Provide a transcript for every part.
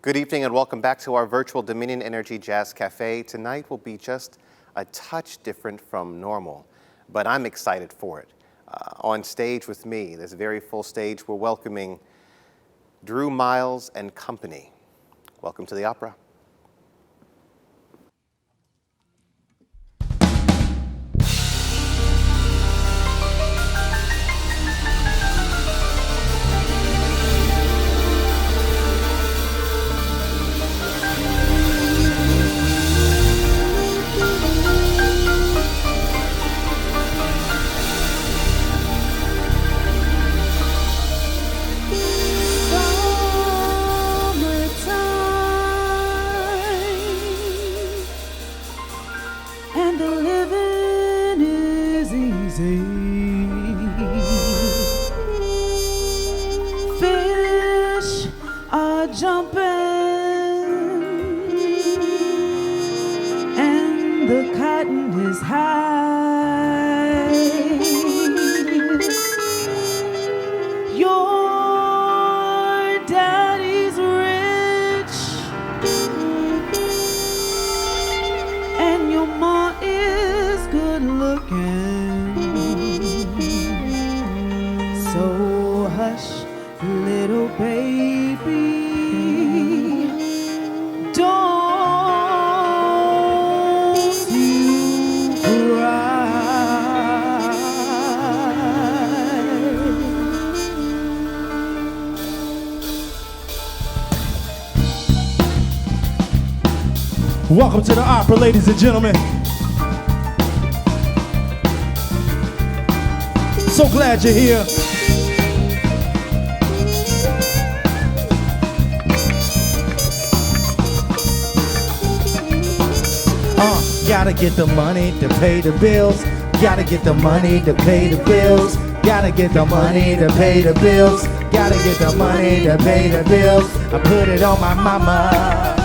Good evening and welcome back to our virtual Dominion Energy Jazz Cafe. Tonight will be just a touch different from normal, but I'm excited for it. On stage with me, this very full stage, we're welcoming Drew Miles and company. Welcome to the opera. Welcome to the opera, ladies and gentlemen. So glad you're here. Gotta get the money to pay the bills. Gotta get the money to pay the bills. Gotta get the money to pay the bills. Gotta get the money to pay the bills. I put it on my mama.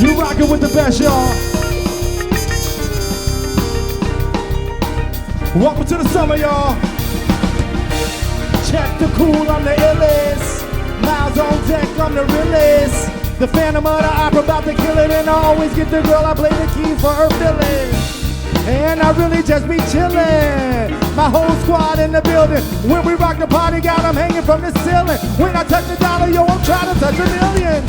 You rockin' with the best, y'all. Welcome to the summer, y'all. Check the cool, I'm the illest. Miles on deck, I'm the realest. The Phantom of the Opera about to kill it, and I always get the girl, I play the key for her feelings. And I really just be chillin'. My whole squad in the building. When we rock the party, got them hanging from the ceiling. When I touch a dollar, yo, I'm trying to touch a million.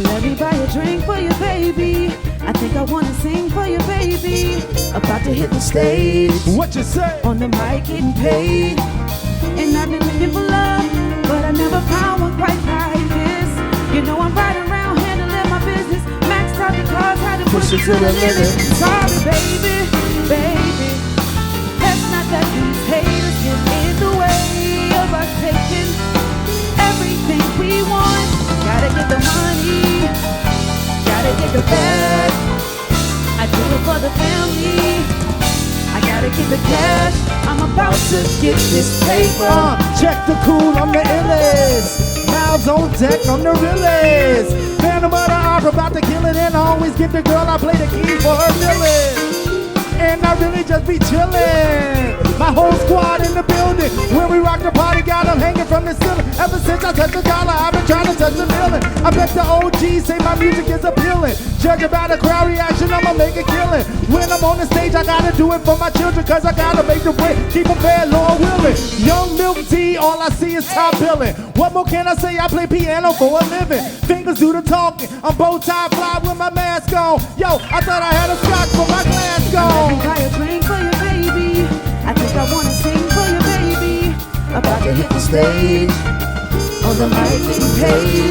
Let me buy a drink for you, baby. I think I wanna sing for you, baby. About to hit the stage. What you say? On the mic, getting paid. And I've been looking for love, but I never found one quite like this. You know I'm riding around handling my business. Maxed out the cars, had to push it to the limit. Sorry, baby, baby. Let's not let these haters get in the way of us taking everything we want. Gotta get the money, gotta get the bag. I do it for the family. I gotta get the cash. I'm about to get this paper. Check the cool, I'm the illest. Miles on deck, I'm the realest. Phantom of the Opera about to kill it, and I always get the girl, I play the key for her village. And I really just be chillin'. My whole squad in the building. When we rock the party, got them hanging from the ceiling. Ever since I touched the dollar, I've been trying to touch the million. I bet the OGs say my music is appealing. Judging by the crowd reaction, I'ma make it killing. When I'm on the stage, I gotta do it for my children, cause I gotta make the break, keep them fed, Lord willing. Young milk tea, all I see is top billing. What more can I say? I play piano for a living. Fingers do the talking. I'm bow tie fly with my mask on. Yo, I thought I had a scotch, but my glass gone. Let me buy a drink for you, baby. I think I wanna sing for you, baby. About to hit the stage. On the mic, getting paid.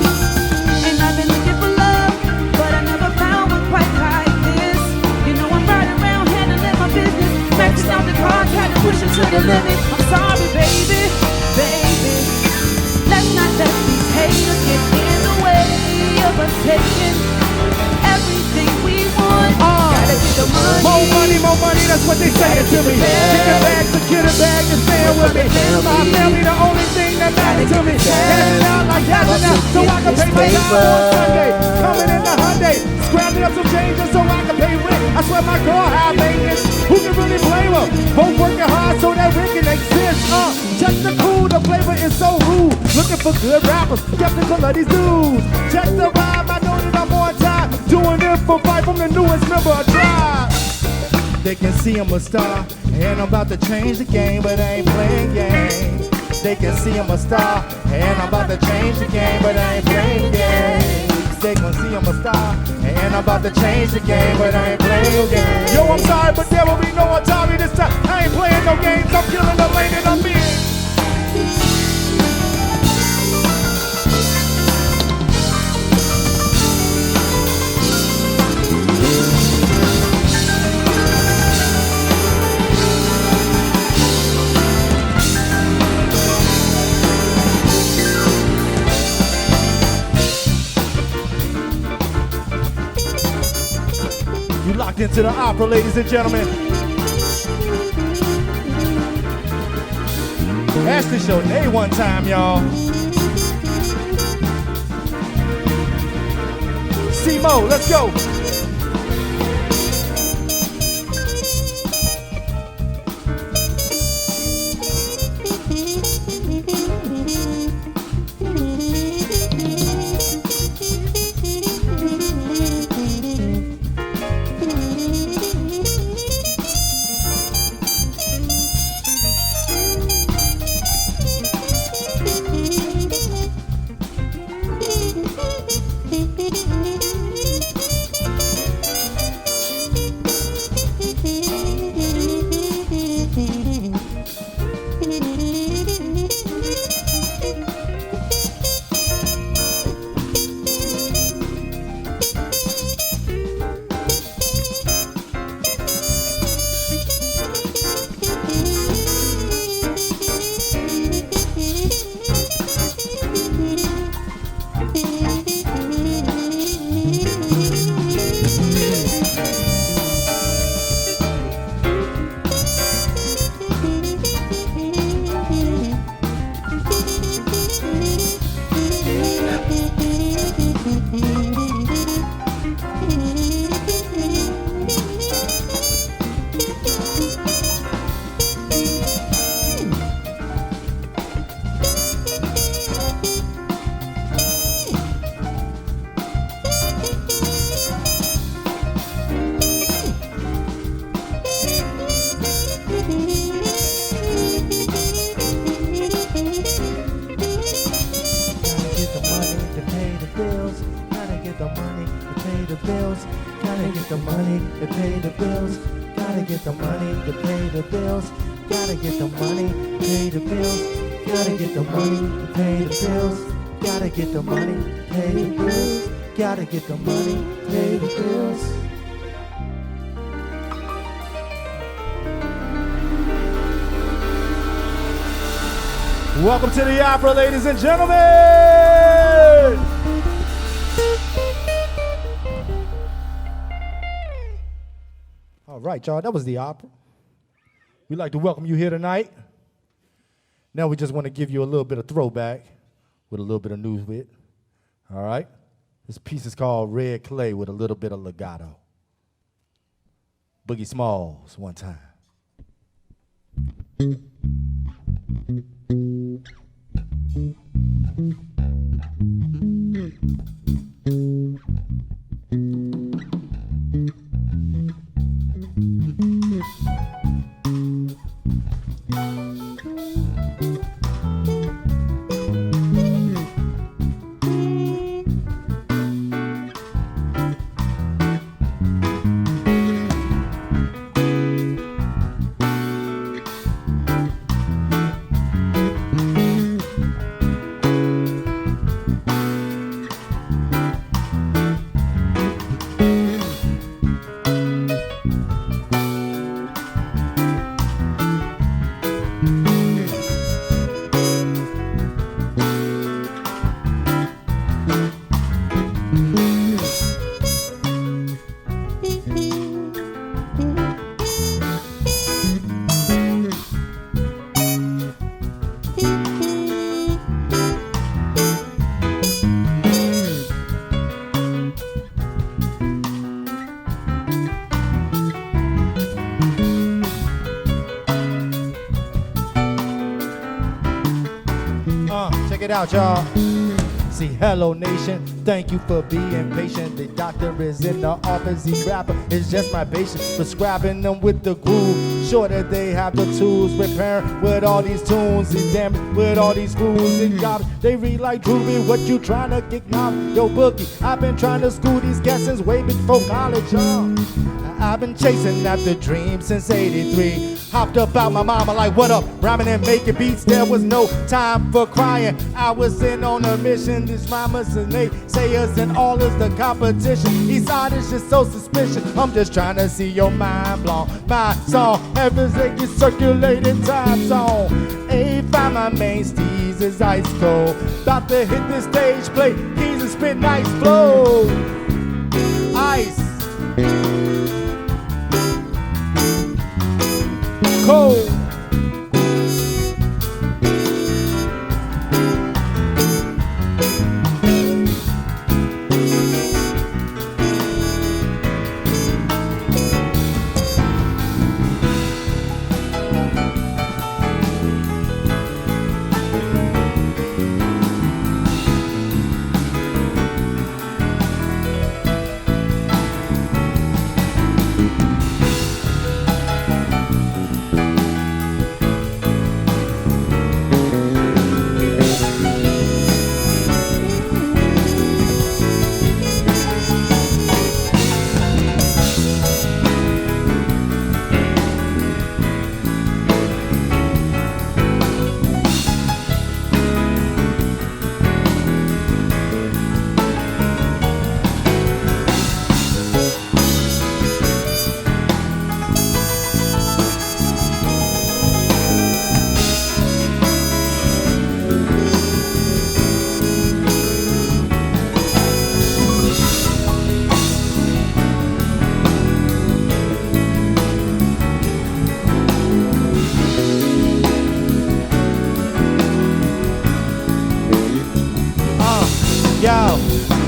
And I've been looking for love, but I never found one quite like this. You know I'm riding around handling my business. Maxing out the cars, had to push it to the limit. I'm sorry, baby, baby. Let's not let these haters get in the way of us taking everything we want. Gotta get the money. More money, that's what they say to me. Get the bag, secure the bag, and stand with me. My family, the only thing that matters to me. Cash it out like cash it out, so I can pay my job on Sunday. Coming in the Hyundai, scrapping up some change just so I can pay rent. I swear my girl high maintenance. Who can really blame her? Both working hard so that we can exist. Check the cool, the flavor is so rude. Looking for good rappers, skeptical of these dudes. Check the rhyme. loaded up on time, doing it for fight from the newest member of Tribe. They can see I'm a star, and I'm about to change the game, but I ain't playing games. They can see I'm a star, and I'm about to change the game, but I ain't playing games. They can see I'm a star, and I'm about to change the game, but I ain't playing games. Yo, I'm sorry, but there will be no Atari this time. I ain't playing no games, I'm killing the lane that I'm in. Locked into the opera, ladies and gentlemen. Ask the Shonaè one time, y'all. C-Mo, let's go. Get the money, pay the bills. Welcome to the opera, ladies and gentlemen. All right, y'all, that was the opera. We'd like to welcome you here tonight. Now we just want to give you a little bit of throwback with a little bit of news with. All right? This piece is called Red Clay with a little bit of legato. Boogie Smalls, one time. Check it out, y'all. See, hello, nation. Thank you for being patient. The doctor is in the office. He rapper is just my patient. Prescribing them with the groove. Sure that they have the tools. Repairing with all these tunes. And damn it, with all these screws and gobs. They read like Drury. What you trying to kick now? Yo, Boogie, I've been trying to school these cats since way before college, I've been chasing after dreams since 83. Hopped up out my mama like, what up? Rhyming and making beats. There was no time for crying. I was in on a mission. These rhymers and they say us and all is the competition. Eastside is just so suspicious. I'm just trying to see your mind blown. My song, heavens they get circulating time zone. A5 my main steez is ice cold. About to hit the stage, play keys and spit nice flow. Ice. Cold.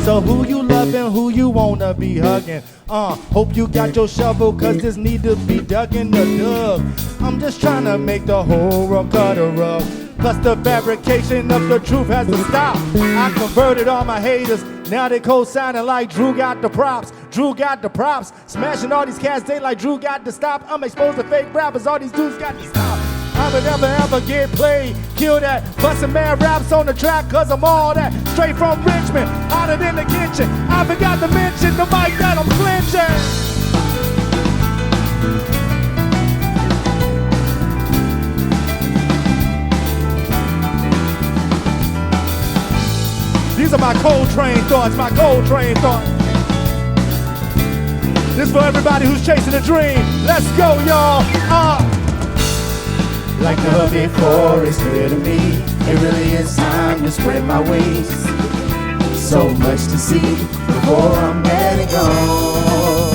So who you loving, who you wanna be hugging? Hope you got your shovel, cause this need to be dug in the dug. I'm just trying to make the whole world cut a rug. Plus the fabrication of the truth has to stop. I converted all my haters, now they co-signing like Drew got the props. Drew got the props, smashing all these cats, they like Drew got to stop. I'm exposed to fake rappers, all these dudes got to stop. I would never ever get played, kill that, bustin' mad raps on the track, cause I'm all that. Straight from Richmond, hotter than the kitchen. I forgot to mention the mic that I'm clenching. These are my Coltrane thoughts, my Coltrane thoughts. This for everybody who's chasing a dream. Let's go, y'all. Like never before, it's clear to me, it really is time to spread my wings. So much to see before I'm dead and gone.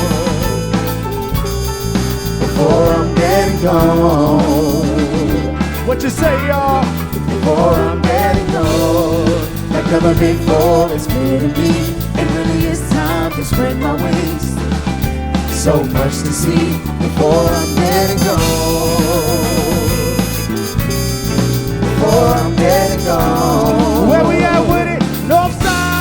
Before I'm dead and gone. What you say, y'all? Before I'm dead and gone. Like never before, it's clear to me, it really is time to spread my wings. So much to see before I'm dead and gone. Before I'm dead and gone. Where we at with it? North side.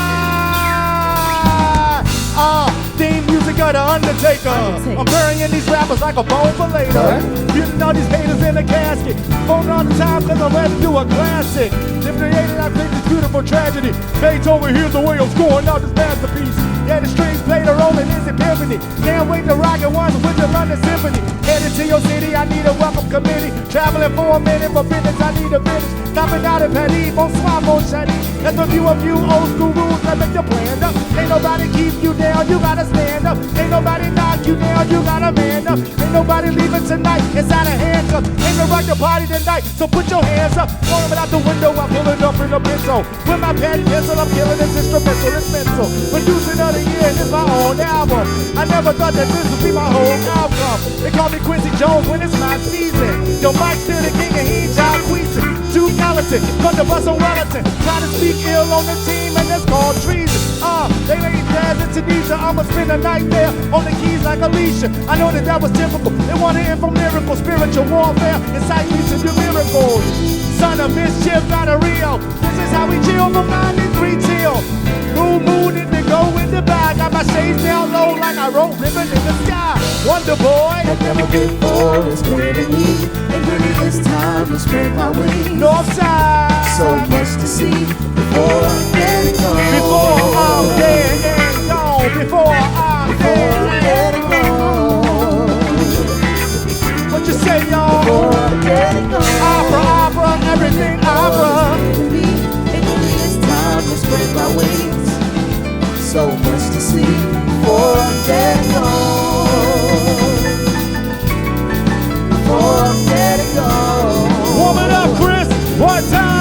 Theme music of the Undertaker. I'm burying these rappers like a bone for later. Getting all these haters in a casket. Phone all the time cause I'm ready to do a classic. If they hated, I played this beautiful tragedy. Beethoven, here's the way I'm scoring out this masterpiece. Yeah, the strings played a role in his epiphany. Can't wait to rock it once with the London Symphony. Headed to your city, I need a welcome committee. Traveling for a minute, for business, I need a finish. Stopping out in Paris, bonsoir, mon chéri. Let's review a few old school rules that make you plan up. Ain't nobody keep you down, you gotta stand up. Ain't nobody knock you down, you gotta man up. Ain't nobody leaving tonight inside a handcuff. Ain't no rock the party tonight, so put your hands up. Throwing it out the window, I'm pulling up in a pencil. With my pen and pencil, I'm killing this instrumental, it's mental. Producing of the year, this my own album. I never thought that this would be my whole outcome. They call me Quincy Jones when it's my season. Yo, Mike's still the king and he ain't John Queeson. Too talented, cut the bus on Wellington. Try to speak ill on the team and that's called treason. They ain't jazz in Tunisia, I'ma spend a night there on the keys like Alicia. I know that was typical, they wanna hear from lyrical, spiritual warfare, incite me to do miracles. Son of mischief out of Rio, this is how we chill from 93 till. New moon arrow, ribbon in the sky. Wonder boy, Like never before, it's clear to me. It really is time to spread my wings. north side. So much to see before I'm dead and gone. Before I'm dead and gone. Before I'm dead and gone. What you say, y'all? Before I'm dead and gone. Opera, opera, everything opera. To me, it really is time to spread my wings. So much to see before I'm dead and gone. Before I'm dead and gone. Warm it up, Chris. One time.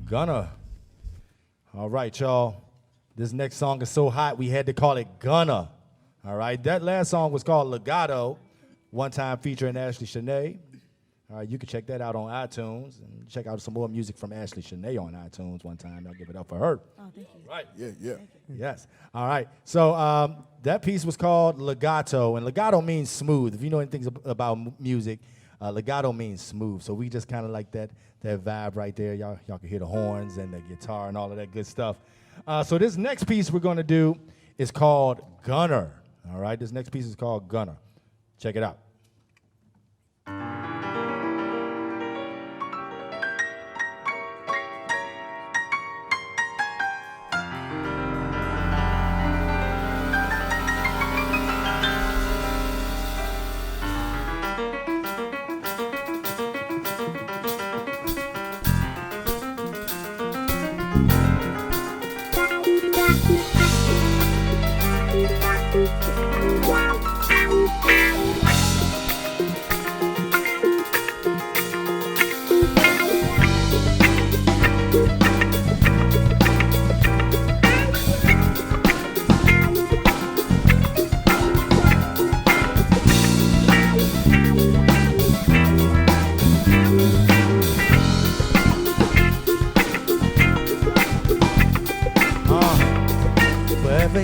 Gunna. All right, y'all. This next song is so hot, we had to call it Gunna. All right, that last song was called Legato, one time featuring Ashley Shonaè. All right, you can check that out on iTunes and check out some more music from Ashley Shonaè on iTunes one time. I'll give it up for her. Oh, thank you. Right. Yeah. Yes. All right. So that piece was called Legato, and legato means smooth. If you know anything about music, legato means smooth. So we just kind of like that vibe right there. Y'all can hear the horns and the guitar and all of that good stuff. So this next piece we're going to do is called Gunner. All right. This next piece is called Gunner. Check it out.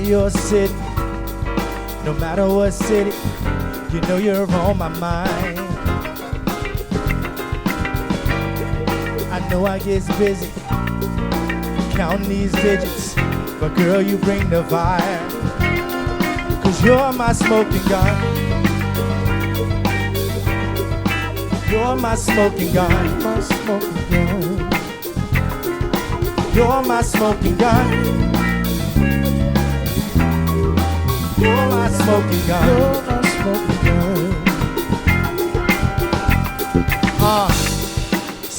You're sitting, no matter what city, you know you're on my mind. I know I get busy counting these digits, but girl, you bring the fire, 'cause you're my smoking gun. You're my smoking gun. My smoking gun. You're my smoking gun. You're my smoking gun. You're my smoking gun.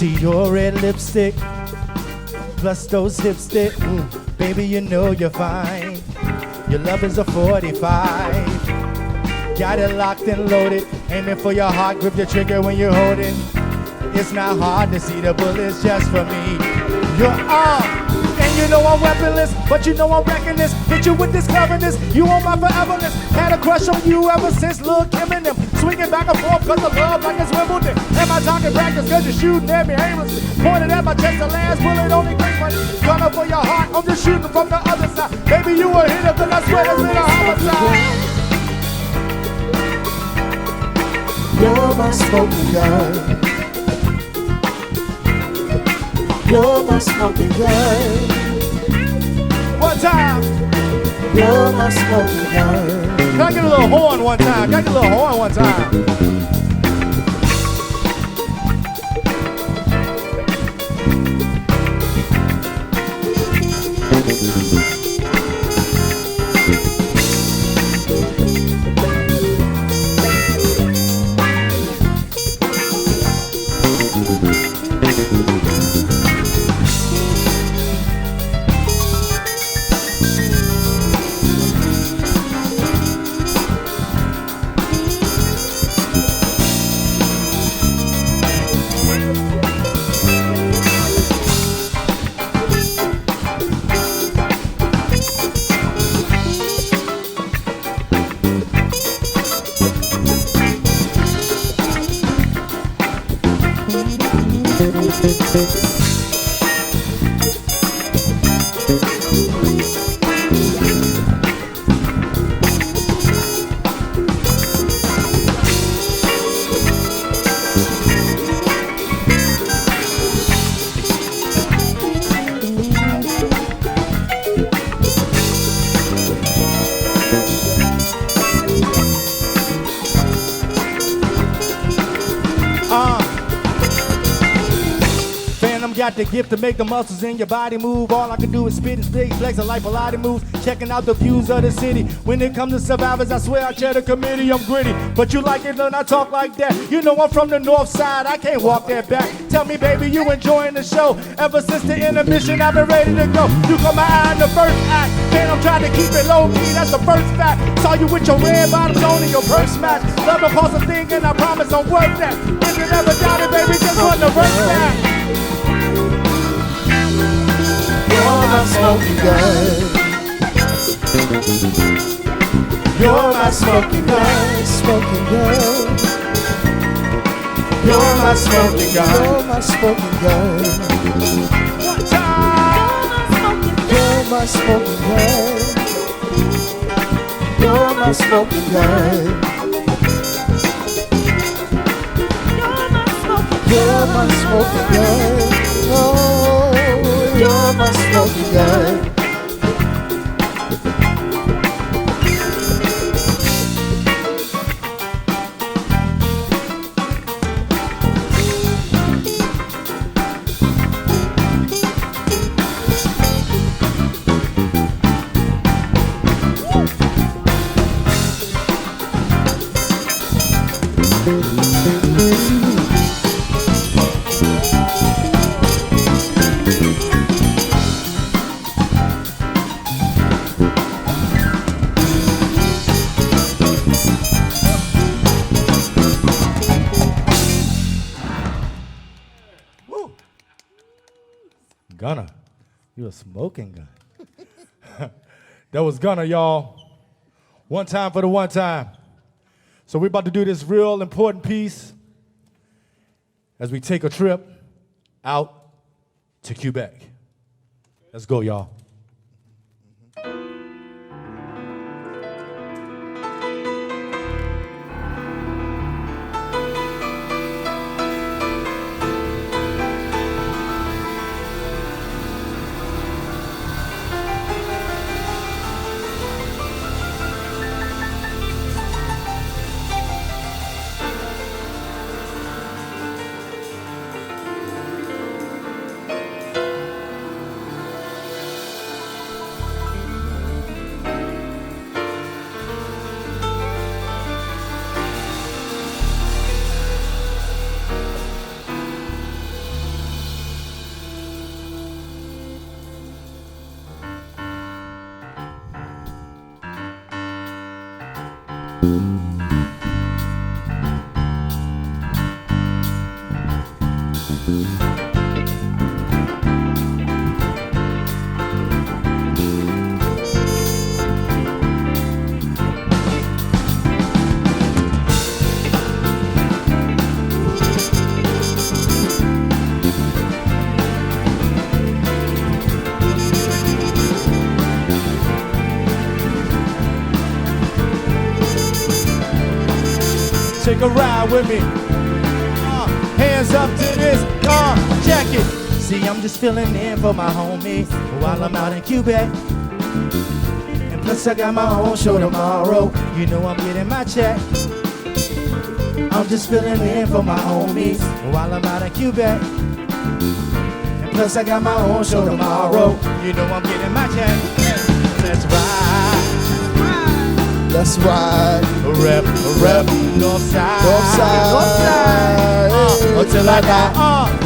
See your red lipstick, plus those hips stick. Baby, you know you're fine. Your love is a 45. Got it locked and loaded. Aiming for your heart, grip the trigger when you're holding. It's not hard to see the bullets just for me. You're on. And you know I'm weaponless, but you know I'm wrecking this. Hit you with this cleverness, you on my foreverness. Had a crush on you ever since Lil' Kim and them. Swinging back and forth cause of love like it's Wimbledon. Am I talking practice cause you're shooting at me aimlessly? Pointed at my chest, the last bullet only takes money. Gunner for your heart, I'm just shooting from the other side. Baby, you a hitter cause I swear there's been a homicide. You're my smoking gun. You're my smoking gun. One time. You're my smoking gun. Can I get a little horn one time? Can I get a little horn one time? Got the gift to make the muscles in your body move. All I can do is spit and split, flex a like Pilates moves. Checking out the views of the city. When it comes to survivors, I swear I chair the committee. I'm gritty, but you like it when I talk like that. You know I'm from the north side, I can't walk that back. Tell me, baby, you enjoying the show? Ever since the intermission, I've been ready to go. You caught my eye in the first act, man, I'm trying to keep it low key. That's the first fact. Saw you with your red bottoms on and your purse match. Love will cause a thing, and I promise I'm worth that. If you never doubted, baby, just run the verse back. You're my smoking gun. You're my smoking gun, smoking gun. You're my smoking gun. You're my smoking gun. One time. You're my smoking gun. You're my smoking gun. You're my smoking gun. Oh, you're my smoking gun. Gunner, you a smoking gun. That was Gunner, y'all. One time for the one time. So we're about to do this real important piece as we take a trip out to Quebec. Let's go, y'all. Take a ride with me. Hands up to this. Check it. See, I'm just filling in for my homie while I'm out in Quebec. And plus I got my own show tomorrow. You know I'm getting my check. I'm just filling in for my homies while I'm out in Quebec. And plus I got my own show tomorrow. You know I'm getting my check. Let's ride. Let's ride. Rep, north side. Until I die.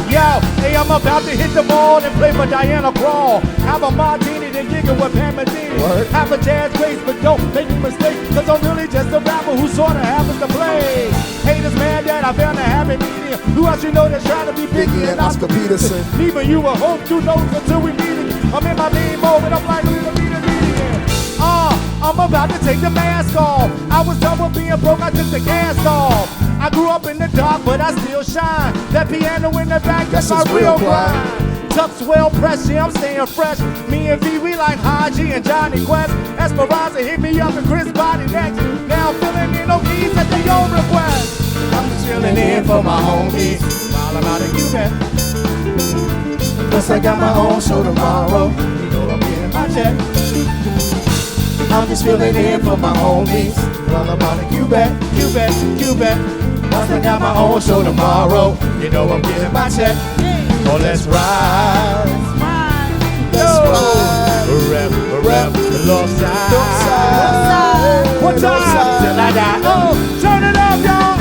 Yo, hey, I'm about to hit the ball and play for Diana Krall. Have a martini, then giggle with Pam Medini. Have a jazz bass, but don't make me mistake, cause I'm really just a rapper who sorta happens to play. Haters mad that I found a happy medium. Who else you know that's trying to be Biggie and Oscar Peterson? Leaving you a hope, 2 notes until we meet it. I'm in my lean mode and I'm like a little meter. I'm about to take the mask off. I was done with being broke, I took the cast off. I grew up in the dark, but I still shine. That piano in the back, that's my real grind. Tuck's well pressed, yeah, I'm staying fresh. Me and V, we like Haji and Johnny Quest. Esperanza hit me up and Chris Broadie next. Now I'm filling in no keys at their own request. I'm just filling in for my homies while I'm out in Quebec. Plus I got my own show tomorrow. You know I'm getting my check. I'm just filling in for my homies while I'm out in Quebec. Plus I got my own show tomorrow. You know I'm getting my check. Oh, let's ride. Let's ride. Rep, north side. One time till I die. Oh, turn it up, y'all.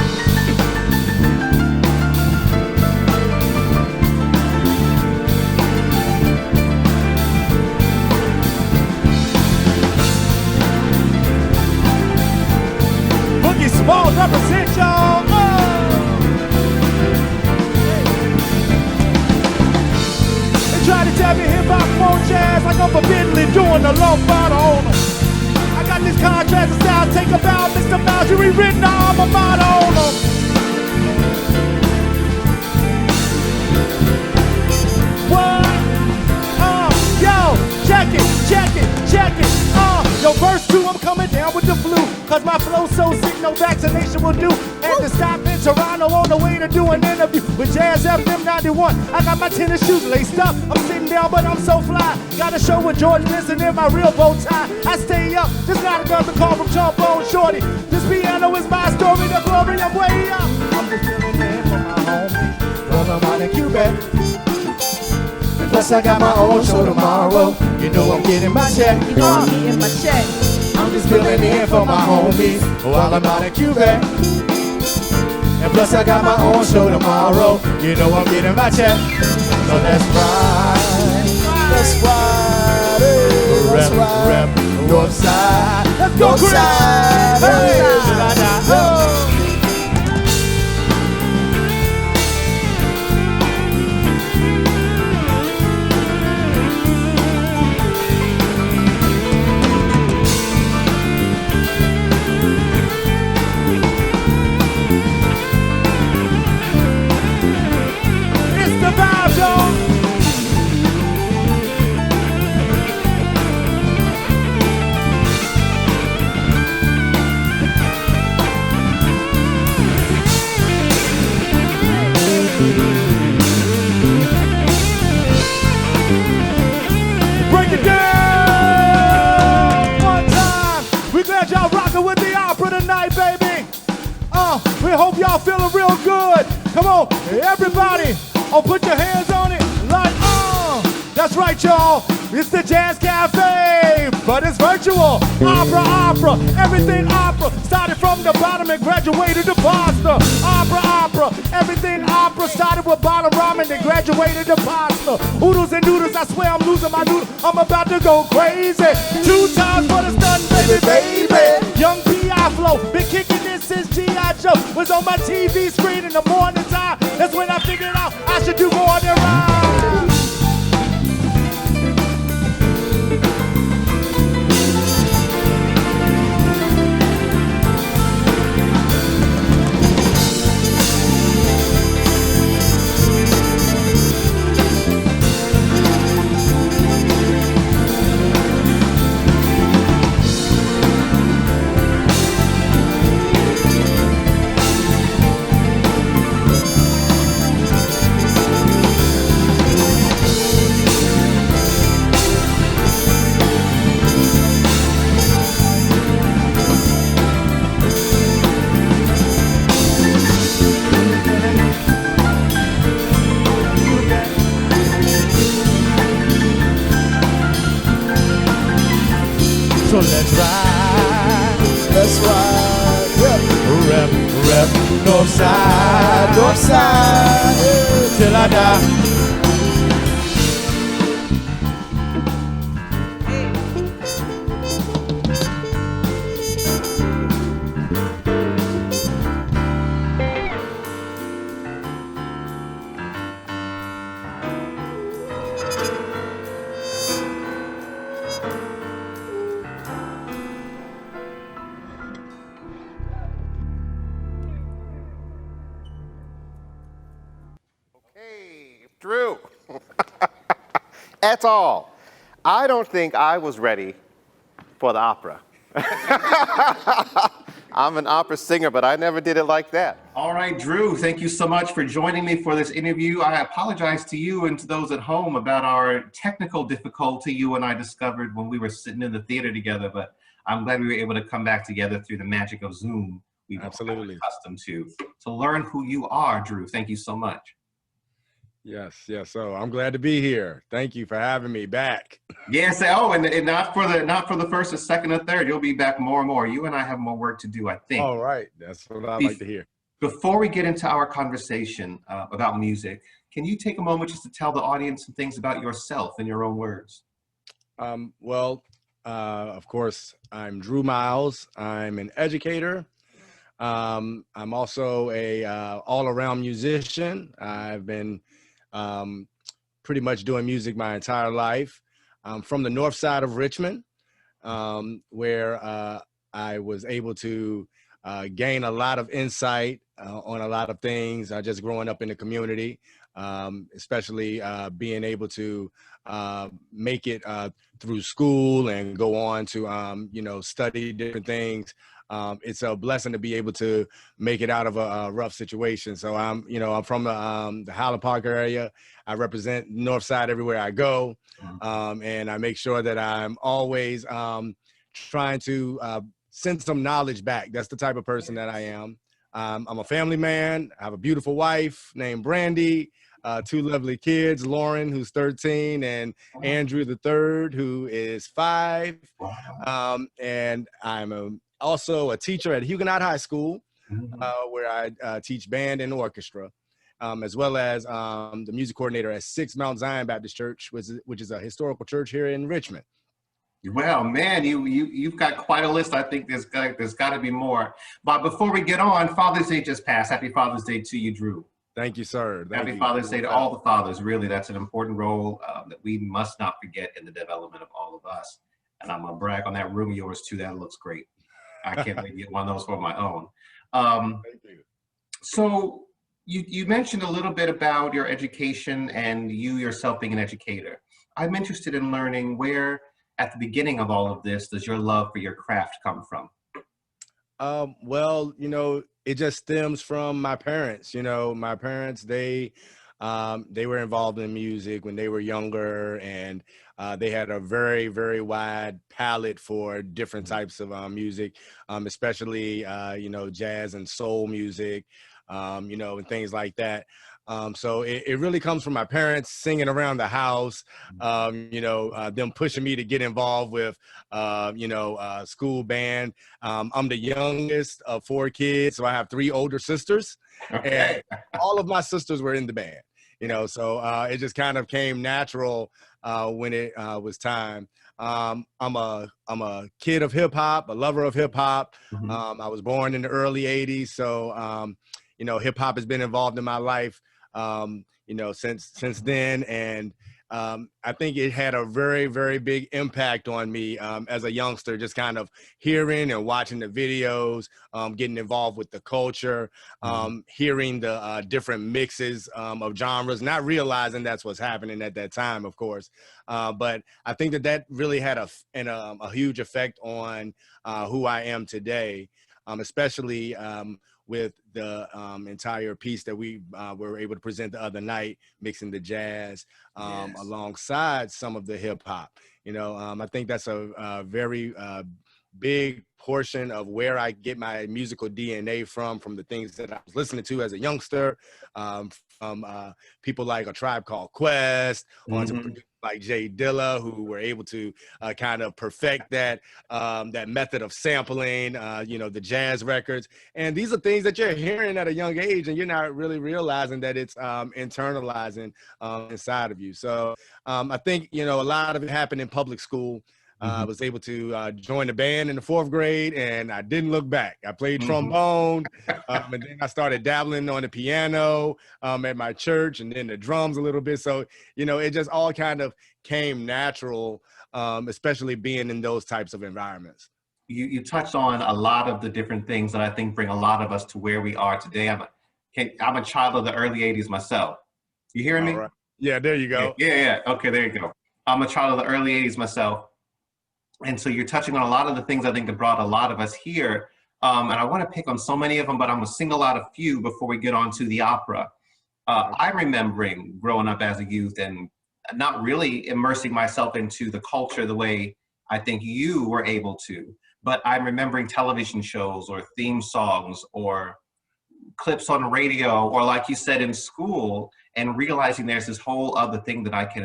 Balls represent y'all. They try to tell me hip-hop phone jazz like I'm forbiddenly doing the low bottle on them. I got these contracts and style, take a bow, Mr. Mouse, you rewritten the alma mater on them. What? Yo, check it. Yo, verse 2, I'm coming down with the flu. Cause my flow's so sick, no vaccination will do. And to stop in Toronto on the way to do an interview with Jazz FM 91. I got my tennis shoes laced up. I'm sitting down, but I'm so fly. Got a show with George Benson in my real bow tie. I stay up, just got a girl to call from Trombone Shorty. This piano is my story, the glory, I'm way up. I'm just filling in for my homie while I'm out in Quebec. Plus I got my own show tomorrow. You know I'm getting my check. You know I'm getting my check. I'm just filling in for my homies while I'm out in Quebec. And plus I got my own show tomorrow. You know I'm getting my check. So let's ride. Let's ride. Let's ride. Rep, north side. Let's go, Chris. Hey, till I die. Break it down one time. We glad y'all rocking with the opera tonight, baby. We hope y'all feeling real good. Come on, everybody. Put your hands on it like, That's right, y'all. It's the Jazz Cafe, but it's virtual. Opera, everything opera. Started from the the bottom and graduated to pasta. Opera, everything opera started with bottom ramen, then graduated to pasta. Oodles and noodles, I swear I'm losing my noodle. I'm about to go crazy. 2 times for the stun, baby. Young P.I. flow, been kicking this since G.I. Joe was on my TV screen in the morning time. That's when I figured out I should do more than rhyme. So let's ride, yeah. Rep, north side, yeah. Till I die. Drew. That's all. I don't think I was ready for the opera. I'm an opera singer, but I never did it like that. All right, Drew, thank you so much for joining me for this interview. I apologize to you and to those at home about our technical difficulty you and I discovered when we were sitting in the theater together, but I'm glad we were able to come back together through the magic of Zoom. We've become accustomed to learn who you are, Drew. Thank you so much. Yes. So I'm glad to be here. Thank you for having me back. Yes. Oh, and not for the first, or second, or third. You'll be back more and more. You and I have more work to do, I think. All right. That's what I like to hear. Before we get into our conversation about music, can you take a moment just to tell the audience some things about yourself in your own words? Of course, I'm Drew Miles. I'm an educator. I'm also a all-around musician. I've been pretty much doing music my entire life. I'm from the north side of Richmond, where I was able to gain a lot of insight on a lot of things, just growing up in the community, especially being able to make it through school and go on to, study different things. It's a blessing to be able to make it out of a rough situation. So I'm from the Highland Park area. I represent North Side everywhere I go. And I make sure that I'm always trying to send some knowledge back. That's the type of person that I am. I'm a family man. I have a beautiful wife named Brandy, 2 lovely kids, Lauren, who's 13, and Andrew the third, who is 5. And I'm also a teacher at Huguenot High School, where I teach band and orchestra, as well as the music coordinator at 6 Mount Zion Baptist Church, which is a historical church here in Richmond. Well, man, you've got quite a list. I think there's got to be more. But before we get on, Father's Day just passed. Happy Father's Day to you, Drew. Thank you, sir. Happy Father's Day to all the fathers. Really, that's an important role that we must not forget in the development of all of us. And I'm going to brag on that room of yours, too. That looks great. I can't wait to get one of those for my own. Thank you. So you mentioned a little bit about your education and you yourself being an educator. I'm interested in learning where, at the beginning of all of this, does your love for your craft come from? Well, it just stems from my parents. My parents, they were involved in music when they were younger, and they had a very, very wide palette for different types of music, especially, jazz and soul music, and things like that. So it really comes from my parents singing around the house, them pushing me to get involved with, school band. I'm the youngest of 4 kids, so I have 3 older sisters, and all of my sisters were in the band. So it just kind of came natural when it was time. I'm a kid of hip hop, a lover of hip hop. I was born in the early 80s, so hip hop has been involved in my life since then, and I think it had a very, very big impact on me as a youngster, just kind of hearing and watching the videos, getting involved with the culture, hearing the different mixes of genres, not realizing that's what's happening at that time, of course. But I think that really had a huge effect on who I am today, especially with the entire piece that we were able to present the other night, mixing the jazz alongside some of the hip hop. I think that's a very big portion of where I get my musical DNA from the things that I was listening to as a youngster, from people like A Tribe Called Quest, on to producers like Jay Dilla, who were able to kind of perfect that method of sampling, the jazz records. And these are things that you're hearing at a young age, and you're not really realizing that it's internalizing inside of you. So I think, a lot of it happened in public school. I was able to join the band in the 4th grade, and I didn't look back. I played trombone, and then I started dabbling on the piano at my church, and then the drums a little bit. So, it just all kind of came natural, especially being in those types of environments. You touched on a lot of the different things that I think bring a lot of us to where we are today. I'm a child of the early 80s myself. You hearing me? Right. Yeah, there you go. Yeah. Okay, there you go. I'm a child of the early 80s myself. And so you're touching on a lot of the things I think that brought a lot of us here. And I want to pick on so many of them, but I'm going to single out a few before we get on to the opera. I'm remembering growing up as a youth and not really immersing myself into the culture the way I think you were able to. But I'm remembering television shows or theme songs or clips on the radio, or like you said, in school, and realizing there's this whole other thing that I can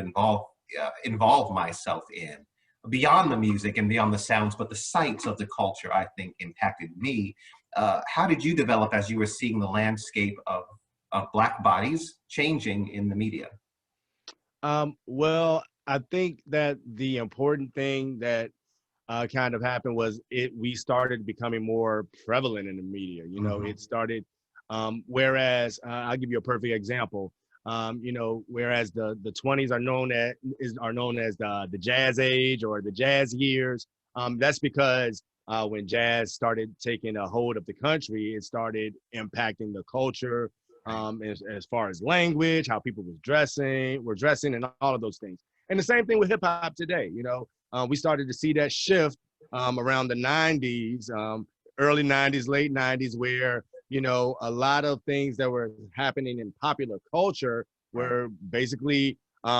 involve myself in. Beyond the music and beyond the sounds, but the sights of the culture, I think, impacted me. How did you develop as you were seeing the landscape of Black bodies changing in the media? Well, I think that the important thing that kind of happened was we started becoming more prevalent in the media. It started, whereas I'll give you a perfect example. Whereas the 20s are known as the jazz age or the jazz years. That's because when jazz started taking a hold of the country, it started impacting the culture as far as language, how people were dressing, and all of those things. And the same thing with hip hop today. We started to see that shift around the 90s, early 90s, late 90s, where a lot of things that were happening in popular culture were basically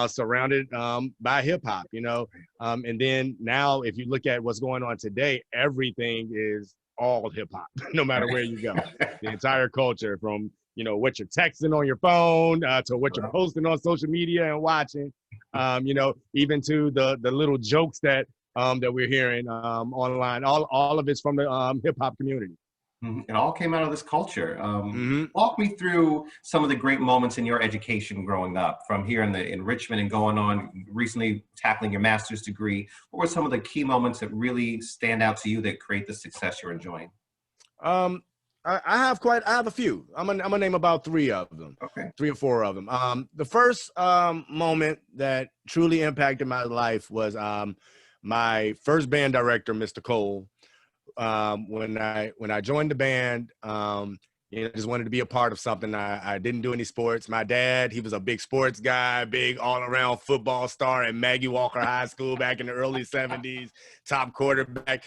surrounded by hip hop, and then now if you look at what's going on today, everything is all hip hop, no matter where you go. The entire culture, from, what you're texting on your phone to what you're posting on social media and watching, even to the little jokes that we're hearing online, all of it's from the hip hop community. It all came out of this culture. Walk me through some of the great moments in your education growing up, from here in Richmond and going on, recently tackling your master's degree. What were some of the key moments that really stand out to you that create the success you're enjoying? I have a few. I'm gonna name about 3 of them. Okay. 3 or 4 of them. The first moment that truly impacted my life was my first band director, Mr. Cole. When I joined the band, I just wanted to be a part of something. I didn't do any sports. My dad, he was a big sports guy, big all-around football star at Maggie Walker High School back in the early 70s, top quarterback,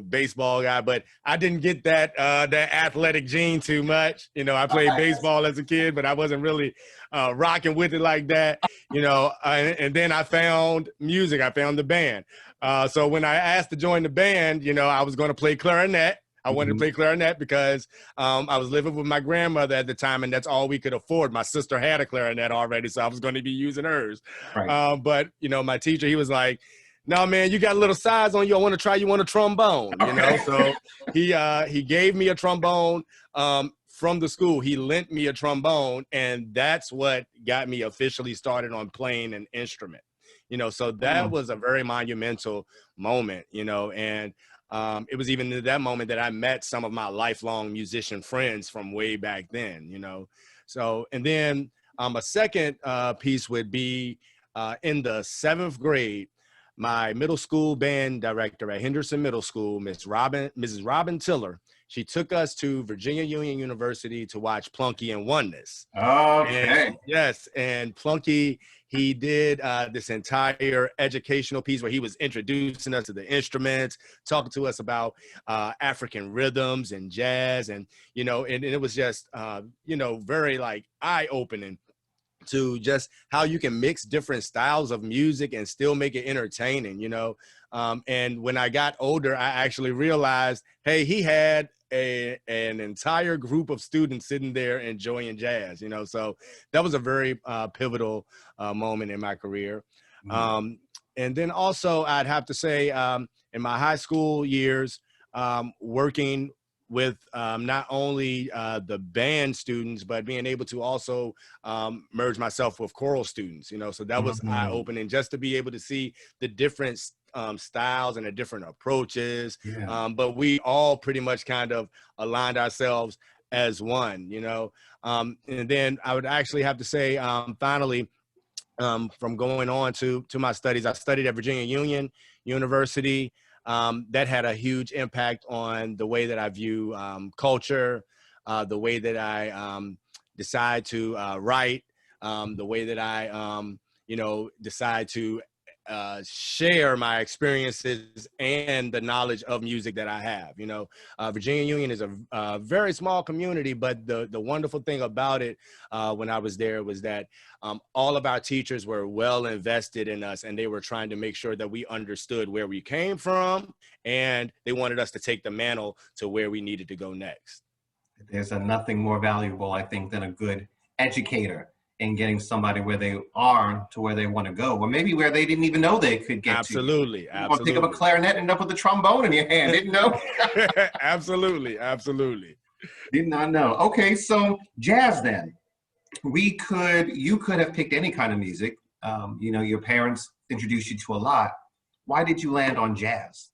baseball guy. But I didn't get that athletic gene too much. I played baseball as a kid, but I wasn't really rocking with it like that, and then I found music. I found the band. So when I asked to join the band, I was going to play clarinet. I wanted to play clarinet because I was living with my grandmother at the time, and that's all we could afford. My sister had a clarinet already, so I was going to be using hers. Right. But, you know, my teacher, he was like, no, man, you got a little size on you. I want to try you on a trombone, you know? So he gave me a trombone from the school. He lent me a trombone, and that's what got me officially started on playing an instrument. You know, so that was a very monumental moment, you know, and it was even in that moment that I met some of my lifelong musician friends from way back then, you know. So, and then a second piece would be in the 7th grade, my middle school band director at Henderson Middle School, Mrs. Robin Tiller, she took us to Virginia Union University to watch Plunky and Oneness. Okay. And, yes, and Plunky, he did this entire educational piece where he was introducing us to the instruments, talking to us about African rhythms and jazz, and you know, and it was just you know, very like eye-opening to just how you can mix different styles of music and still make it entertaining, you know. And when I got older, I actually realized, hey, he had an entire group of students sitting there enjoying jazz, you know. So that was a very pivotal moment in my career. And then also I'd have to say in my high school years, working with not only the band students, but being able to also merge myself with choral students, you know, so that was eye-opening just to be able to see the different styles and the different approaches. But we all pretty much kind of aligned ourselves as one, you know. And then I would actually have to say, finally, from going on to my studies, I studied at Virginia Union University. That had a huge impact on the way that I view culture, the way that I decide to write, the way that I, you know, decide to share my experiences and the knowledge of music that I have. You know, Virginia Union is a very small community, but the wonderful thing about it when I was there was that all of our teachers were well invested in us, and they were trying to make sure that we understood where we came from, and they wanted us to take the mantle to where we needed to go next. There's nothing more valuable, I think, than a good educator in getting somebody where they are to where they want to go, or maybe where they didn't even know they could get Absolutely. to. You want to pick up a clarinet and end up with a trombone in your hand, didn't know? Absolutely. Did not know. Okay, so jazz then. You could have picked any kind of music. You know, your parents introduced you to a lot. Why did you land on jazz?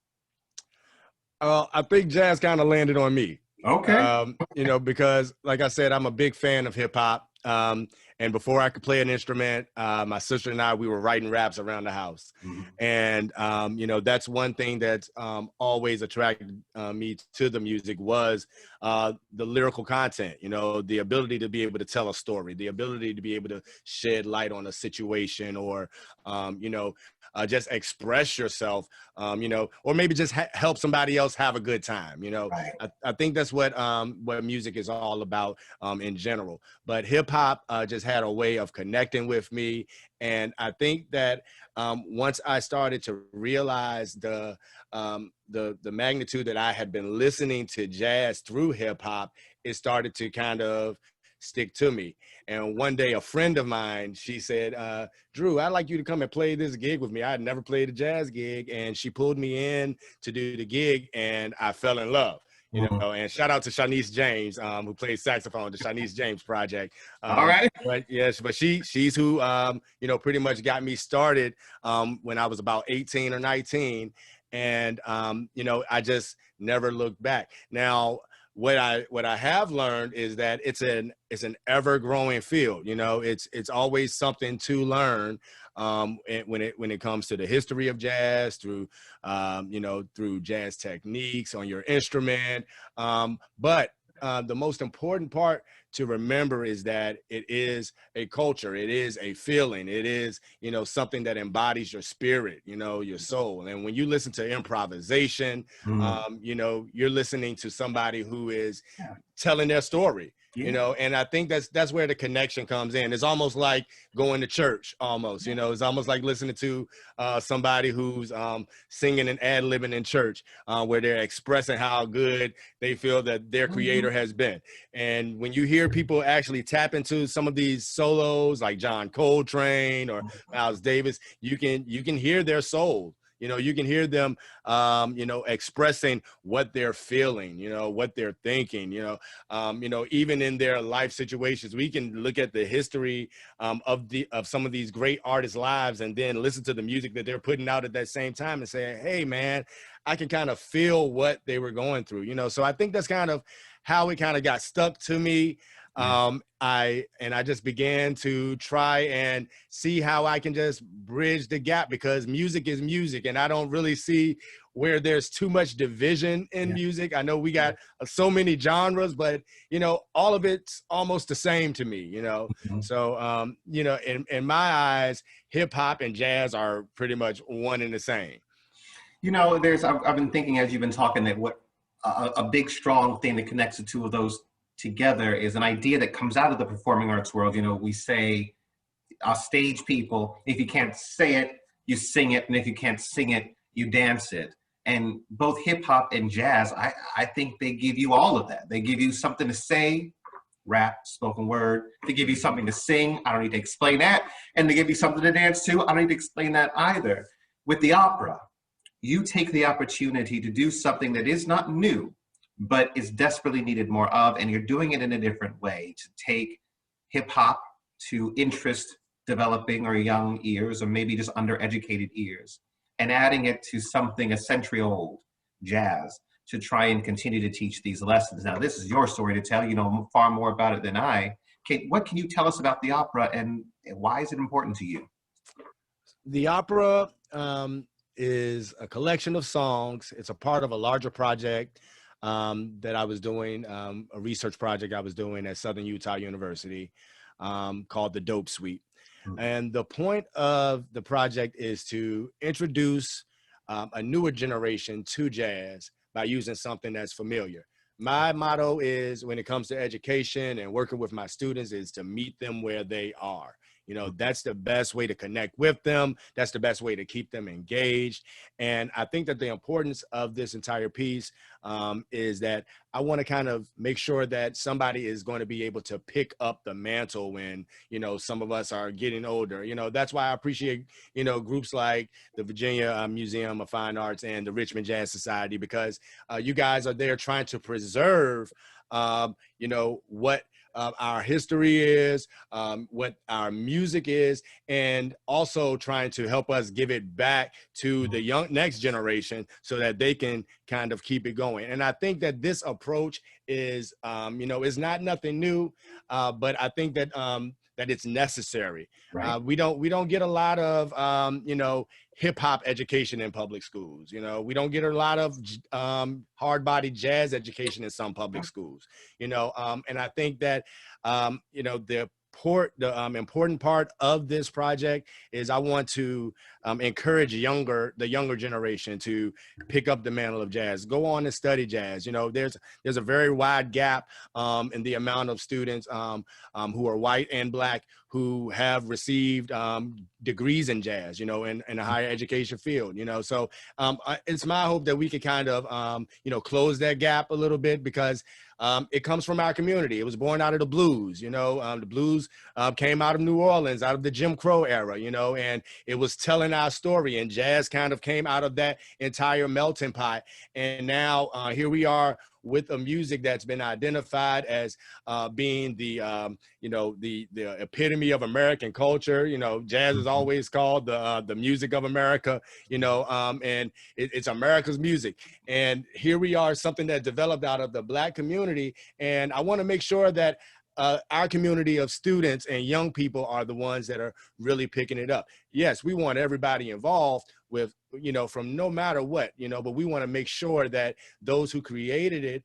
I think jazz kind of landed on me. Okay. You know, because like I said, I'm a big fan of hip hop. And before I could play an instrument, my sister and I, we were writing raps around the house. And, you know, that's one thing that's always attracted me to the music was the lyrical content, you know, the ability to be able to tell a story, the ability to be able to shed light on a situation, or, you know, just express yourself, you know, or maybe just help somebody else have a good time. You know, Right. I think that's what music is all about in general. But hip hop just had a way of connecting with me, and I think that once I started to realize the magnitude that I had been listening to jazz through hip hop, it started to kind of stick to me. And one day a friend of mine, she said, Drew, I'd like you to come and play this gig with me. I had never played a jazz gig, and she pulled me in to do the gig, and I fell in love. You know, and shout out to Shonaè James, who plays saxophone, the Shonaè James Project. All right. But yes, but she's who, you know, pretty much got me started when I was about 18 or 19. And, you know, I just never looked back. Now, what I have learned is that it's an ever growing field. You know, it's always something to learn when it comes to the history of jazz, through you know, through jazz techniques on your instrument. But the most important part to remember is that it is a culture, it is a feeling, it is, you know, something that embodies your spirit, you know, your soul. And when you listen to improvisation, you know, you're listening to somebody who is telling their story. you know, and I think that's where the connection comes in. It's almost like going to church almost, you know, it's almost like listening to somebody who's singing and ad-libbing in church, where they're expressing how good they feel that their creator has been. And when you hear people actually tap into some of these solos like John Coltrane or Miles Davis, you can hear their soul. You know, you can hear them, you know, expressing what they're feeling, you know, what they're thinking, you know, even in their life situations. We can look at the history of some of these great artists' lives and then listen to the music that they're putting out at that same time and say, hey, man, I can kind of feel what they were going through, you know. So I think that's kind of how it kind of got stuck to me. I just began to try and see how I can just bridge the gap, because music is music, and I don't really see where there's too much division in music. I know we got so many genres, but you know, all of it's almost the same to me, you know. So you know, in my eyes, hip hop and jazz are pretty much one and the same. You know, I've been thinking as you've been talking that what a big strong thing that connects the two of those together is an idea that comes out of the performing arts world. You know, we say, our stage people, if you can't say it, you sing it, and if you can't sing it, you dance it. And both hip hop and jazz, I think they give you all of that. They give you something to say, rap, spoken word. They give you something to sing. I don't need to explain that. And they give you something to dance to. I don't need to explain that either. With the opera, you take the opportunity to do something that is not new, but is desperately needed more of, and you're doing it in a different way, to take hip hop to interest developing or young ears, or maybe just undereducated ears, and adding it to something a century old, jazz, to try and continue to teach these lessons. Now, this is your story to tell. You know far more about it than I. What can you tell us about the opera, and why is it important to you? The opera is a collection of songs. It's a part of a larger project that I was doing, a research project I was doing at Southern Utah University called the Dope Suite. And the point of the project is to introduce a newer generation to jazz by using something that's familiar. My motto is, when it comes to education and working with my students, is to meet them where they are. You know, that's the best way to connect with them. That's the best way to keep them engaged. And I think that the importance of this entire piece is that I want to kind of make sure that somebody is going to be able to pick up the mantle when, you know, some of us are getting older. You know, that's why I appreciate, you know, groups like the Virginia Museum of Fine Arts and the Richmond Jazz Society, because you guys are there trying to preserve, you know, what our history is, what our music is, and also trying to help us give it back to the next generation so that they can kind of keep it going. And I think that this approach is, you know, is not nothing new, but I think that that it's necessary. Right. We don't get a lot of, you know, hip hop education in public schools. You know, we don't get a lot of hard body jazz education in some public schools, you know, and I think that, you know, the important part of this project is I want to encourage the younger generation to pick up the mantle of jazz, go on and study jazz. You know, there's a very wide gap in the amount of students who are white and black who have received degrees in jazz, you know, in a higher education field, you know. So it's my hope that we can kind of, you know, close that gap a little bit, because it comes from our community. It was born out of the blues, you know. The blues came out of New Orleans, out of the Jim Crow era, you know, and it was telling our story, and jazz kind of came out of that entire melting pot. And now here we are with a music that's been identified as being the, you know, the epitome of American culture. You know, jazz is always called the music of America, you know, and it's America's music. And here we are, something that developed out of the Black community. And I want to make sure that our community of students and young people are the ones that are really picking it up. Yes, we want everybody involved with, you know, from no matter what, you know, but we want to make sure that those who created it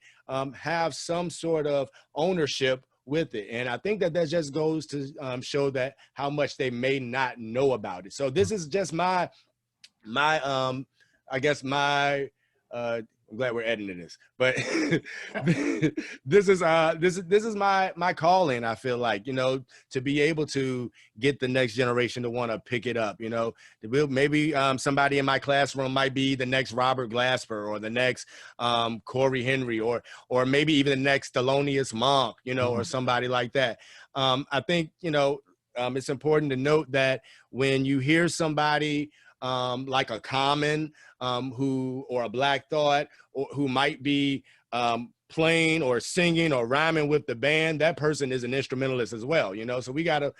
have some sort of ownership with it. And I think that just goes to show that how much they may not know about it. So this is just my I guess my I'm glad we're editing this, but this is my calling. I feel like, you know, to be able to get the next generation to want to pick it up. You know, maybe somebody in my classroom might be the next Robert Glasper or the next Corey Henry or maybe even the next Thelonious Monk, you know, or somebody like that. I think, you know, it's important to note that when you hear somebody like a Common or a Black Thought, or who might be playing or singing or rhyming with the band, that person is an instrumentalist as well, you know. So we gotta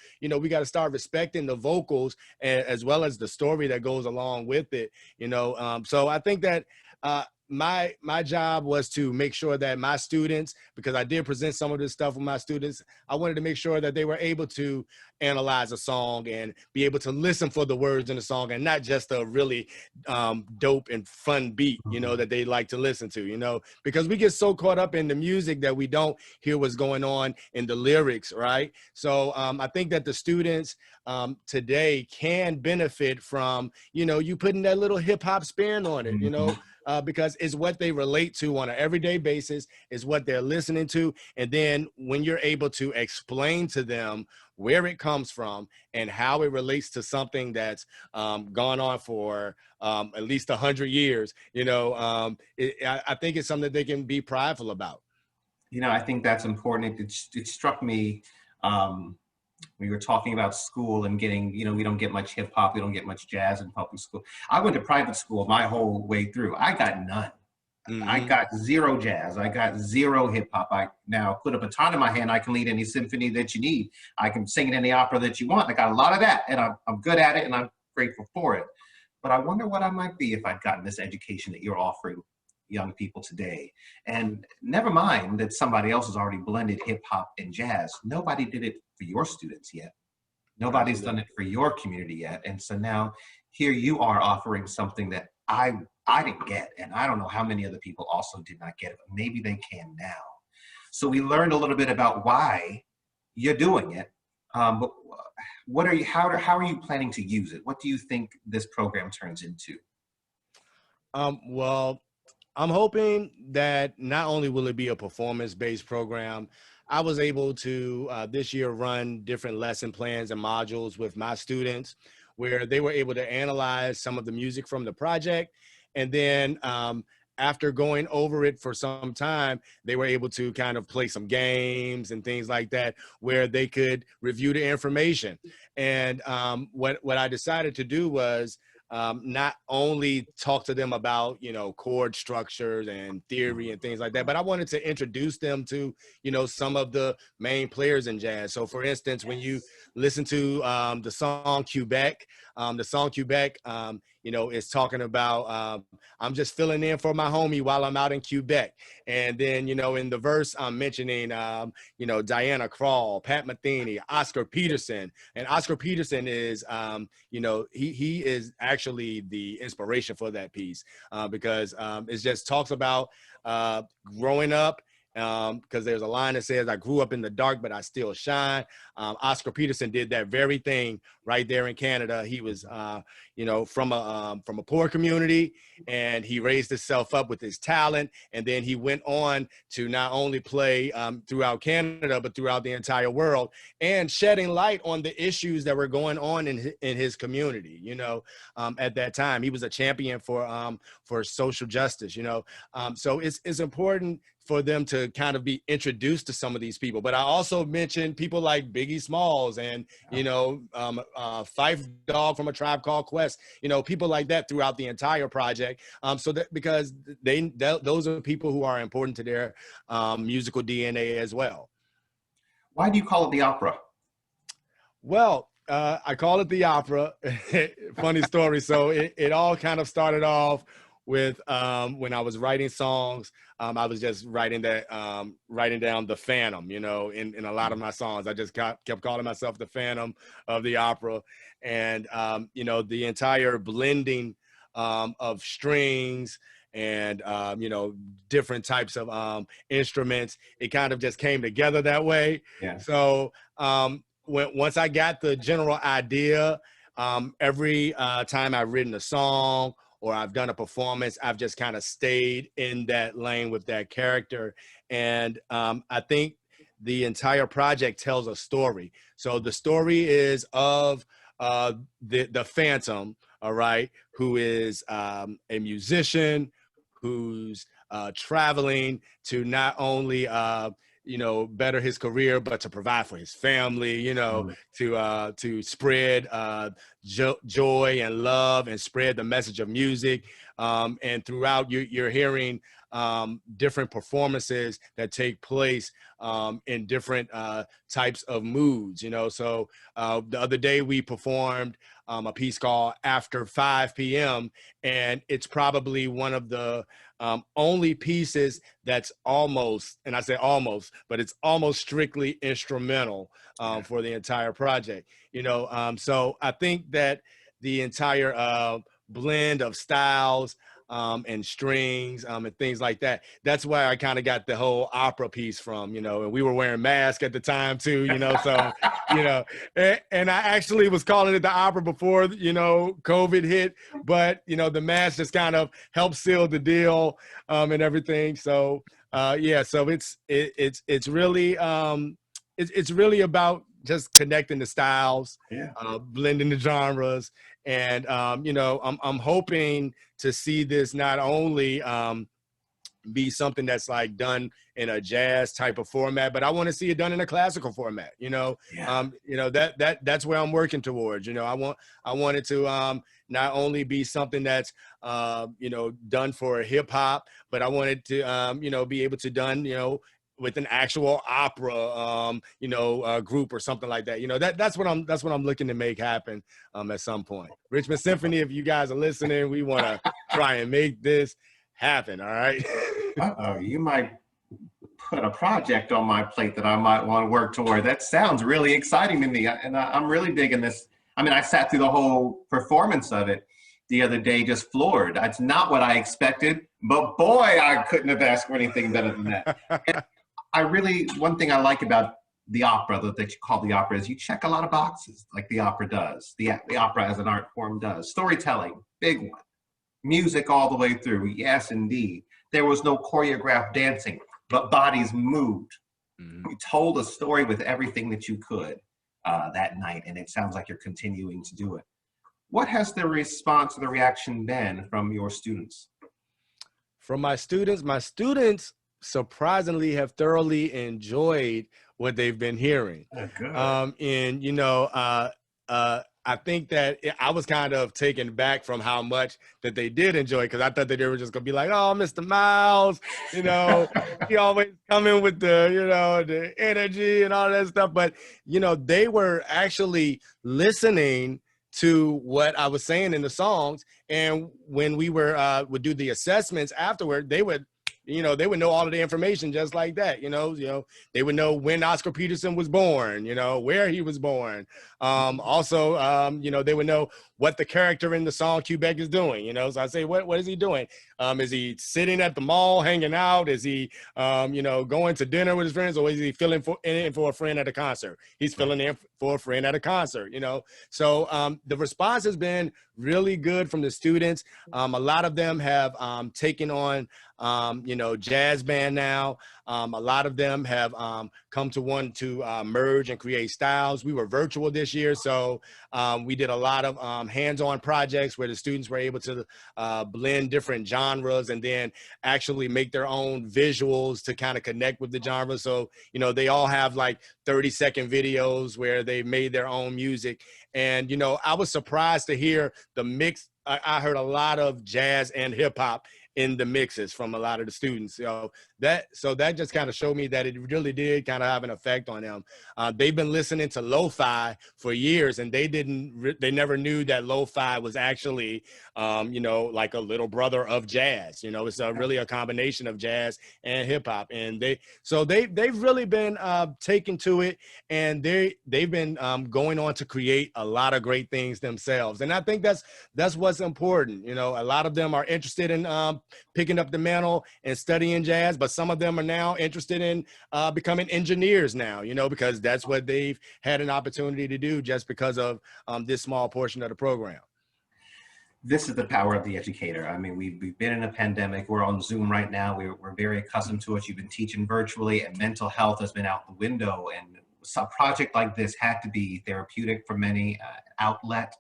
start respecting the vocals as well as the story that goes along with it, you know. So I think that my job was to make sure that my students, because I did present some of this stuff with my students, I wanted to make sure that they were able to analyze a song and be able to listen for the words in the song and not just a really dope and fun beat, you know, that they like to listen to, you know, because we get so caught up in the music that we don't hear what's going on in the lyrics, right? So I think that the students today can benefit from, you know, you putting that little hip hop spin on it, you know, because it's what they relate to on an everyday basis, is what they're listening to. And then when you're able to explain to them where it comes from and how it relates to something that's gone on for at least 100 years, you know, I think it's something that they can be prideful about. You know, I think that's important. It struck me we were talking about school and getting, you know, we don't get much hip hop, we don't get much jazz in public school. I went to private school my whole way through. I got none. I got zero jazz. I got zero hip hop. I now put a baton in my hand. I can lead any symphony that you need. I can sing in any opera that you want. I got a lot of that, and I'm good at it, and I'm grateful for it. But I wonder what I might be if I'd gotten this education that you're offering young people today. And never mind that somebody else has already blended hip hop and jazz. Nobody did it for your students yet. Nobody's done it for your community yet. And so now here you are offering something that I didn't get, and I don't know how many other people also did not get it, but maybe they can now. So we learned a little bit about why you're doing it, but how are you planning to use it? What do you think this program turns into? Well, I'm hoping that not only will it be a performance-based program, I was able to this year run different lesson plans and modules with my students where they were able to analyze some of the music from the project. And then after going over it for some time, they were able to kind of play some games and things like that where they could review the information. And what I decided to do was not only talk to them about, you know, chord structures and theory and things like that, but I wanted to introduce them to, you know, some of the main players in jazz. So for instance, when you listen to the song Quebec, you know, it's talking about, I'm just filling in for my homie while I'm out in Quebec. And then, you know, in the verse, I'm mentioning, you know, Diana Krall, Pat Metheny, Oscar Peterson. And Oscar Peterson is, you know, he is actually the inspiration for that piece because it just talks about growing up. Because there's a line that says, I grew up in the dark, but I still shine. Oscar Peterson did that very thing right there in Canada. He was, you know, from a poor community, and he raised himself up with his talent. And then he went on to not only play throughout Canada, but throughout the entire world, and shedding light on the issues that were going on in his community. You know, at that time, he was a champion for social justice. You know, so it's important for them to kind of be introduced to some of these people. But I also mentioned people like Biggie Smalls and, you know, Phife Dawg from A Tribe Called Quest, you know, people like that throughout the entire project. So that because those are people who are important to their musical DNA as well. Why do you call it the opera? Well, I call it the opera. Funny story. So it all kind of started off with when I was writing songs. I was just writing down the Phantom, you know, in a lot of my songs. I just kept calling myself the Phantom of the opera. And, you know, the entire blending of strings and, you know, different types of instruments, it kind of just came together that way. Yeah. So once I got the general idea, every time I've written a song or I've done a performance, I've just kind of stayed in that lane with that character. And I think the entire project tells a story. So the story is of the Phantom, all right, who is a musician who's traveling to not only better his career, but to provide for his family, to spread joy and love and spread the message of music. And throughout, you're hearing different performances that take place in different types of moods, So the other day we performed a piece called After 5 p.m. and it's probably one of the only pieces that's almost, and I say almost, but it's almost strictly instrumental for the entire project, So I think that the entire blend of styles and strings and things like that. That's where I kind of got the whole opera piece from, and we were wearing masks at the time too, so, and I actually was calling it the opera before, COVID hit, but, the mask just kind of helped seal the deal and everything. So, so it's really, it's really about just connecting the styles, blending the genres. And, I'm hoping to see this not only be something that's like done in a jazz type of format, but I want to see it done in a classical format, that's where I'm working towards, I want it to not only be something that's, done for hip hop, but I want it to, be able to done, with an actual opera, group or something like that. That's what I'm looking to make happen at some point. Richmond Symphony, if you guys are listening, we want to try and make this happen. All right. You might put a project on my plate that I might want to work toward. That sounds really exciting to me, and I'm really digging this. I mean, I sat through the whole performance of it the other day, just floored. That's not what I expected, but boy, I couldn't have asked for anything better than that. One thing I like about the opera that you call the opera is you check a lot of boxes like the opera does. The opera as an art form does. Storytelling, big one. Music all the way through, yes indeed. There was no choreographed dancing, but bodies moved. Mm-hmm. You told a story with everything that you could that night, and it sounds like you're continuing to do it. What has the response or the reaction been from your students? From my students surprisingly have thoroughly enjoyed what they've been hearing. Oh, and I think that I was kind of taken back from how much that they did enjoy, because I thought that they were just gonna be like, oh, Mr. Miles, he always come in with the energy and all that stuff. But they were actually listening to what I was saying in the songs, and when we would do the assessments afterward, they would know all of the information just like that. They would know when Oscar Peterson was born, where he was born. Also, they would know what the character in the song Quebec is doing, So I say, what is he doing? Is he sitting at the mall hanging out? Is he, going to dinner with his friends, or is he filling in for a friend at a concert? He's filling in for a friend at a concert, So the response has been really good from the students. A lot of them have taken on, jazz band now. A lot of them have come to want to merge and create styles. We were virtual this year, so we did a lot of hands-on projects where the students were able to blend different genres and then actually make their own visuals to kind of connect with the genre. So, they all have like 30-second videos where they made their own music. And, I was surprised to hear the mix. I heard a lot of jazz and hip hop in the mixes from a lot of the students. So that just kind of showed me that it really did kind of have an effect on them. They've been listening to lo-fi for years, and they never knew that lo-fi was actually, like a little brother of jazz. It's really a combination of jazz and hip hop. And they've really been taken to it, and they've been going on to create a lot of great things themselves. And I think that's what's important. A lot of them are interested in picking up the mantle and studying jazz, but some of them are now interested in becoming engineers now, because that's what they've had an opportunity to do just because of this small portion of the program. This is the power of the educator. I mean, we've been in a pandemic. We're on Zoom right now. We're very accustomed to it. You've been teaching virtually, and mental health has been out the window. And so a project like this had to be therapeutic for many, outlet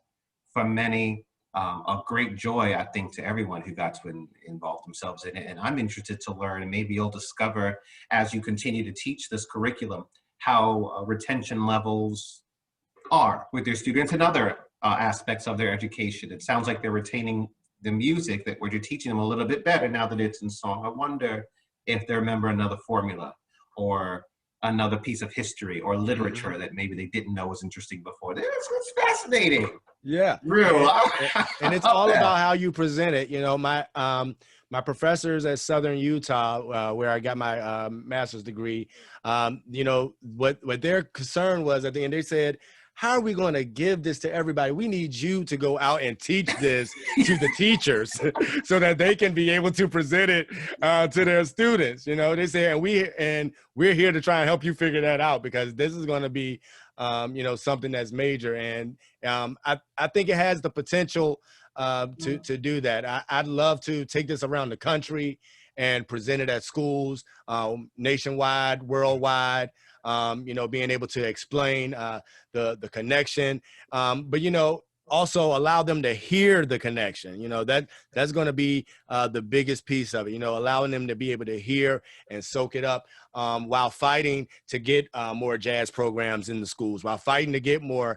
for many, a great joy, I think, to everyone who got to involve themselves in it. And I'm interested to learn, and maybe you'll discover as you continue to teach this curriculum, how retention levels are with their students and other aspects of their education. It sounds like they're retaining the music that you're teaching them a little bit better now that it's in song. I wonder if they remember another formula or another piece of history or literature that maybe they didn't know was interesting before. It's fascinating. Yeah. Real. And it's all about how you present it. You know, my professors at Southern Utah, where I got my master's degree, you know, what their concern was at the end, they said, how are we going to give this to everybody? We need you to go out and teach this to the teachers so that they can be able to present it to their students. You know, they say, and we're here to try and help you figure that out, because this is going to be, you know, something that's major. And I think it has the potential to do that. I'd love to take this around the country and present it at schools, nationwide, worldwide. You know, being able to explain the connection, but, you know, also allow them to hear the connection. You know, that's going to be the biggest piece of it, you know, allowing them to be able to hear and soak it up, while fighting to get more jazz programs in the schools, while fighting to get more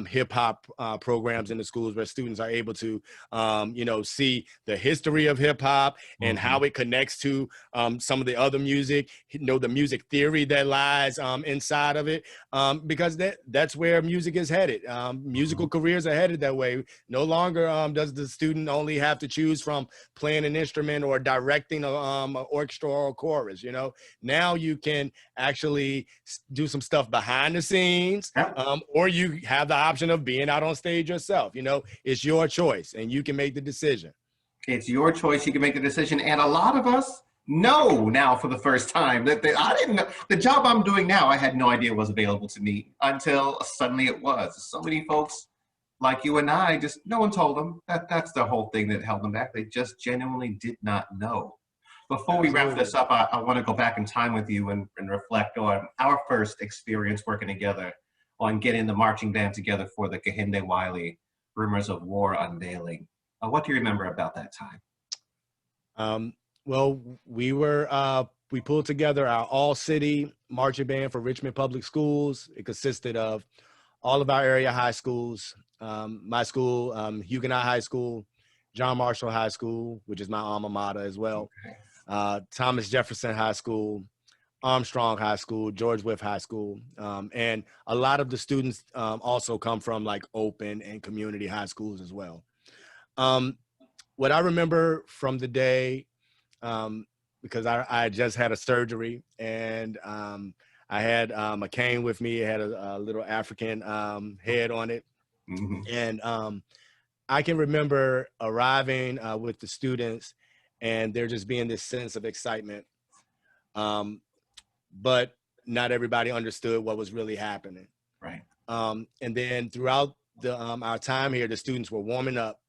hip hop programs in the schools, where students are able to, you know, see the history of hip hop and how it connects to some of the other music, you know, the music theory that lies inside of it, because that's where music is headed. Musical careers are headed that way. No longer does the student only have to choose from playing an instrument or directing an orchestra or a chorus. You know, now you can actually do some stuff behind the scenes, or you have the option of being out on stage yourself. You know, it's your choice and you can make the decision. It's your choice. You can make the decision. And a lot of us know now for the first time that I didn't know the job I'm doing now. I had no idea was available to me until suddenly it was. So many folks like you and I, just no one told them. That's the whole thing that held them back. They just genuinely did not know. Before we wrap this up, I want to go back in time with you and reflect on our first experience working together on getting the marching band together for the Kehinde Wiley Rumors of War unveiling. What do you remember about that time? Well, we pulled together our all-city marching band for Richmond Public Schools. It consisted of all of our area high schools, my school, Huguenot High School, John Marshall High School, which is my alma mater as well, Thomas Jefferson High School, Armstrong High School, George Wythe High School. And a lot of the students also come from like open and community high schools as well. What I remember from the day, because I just had a surgery and I had a cane with me. It had a little African head on it. And I can remember arriving with the students and there just being this sense of excitement. But not everybody understood what was really happening. Right. And then throughout our time here, the students were warming up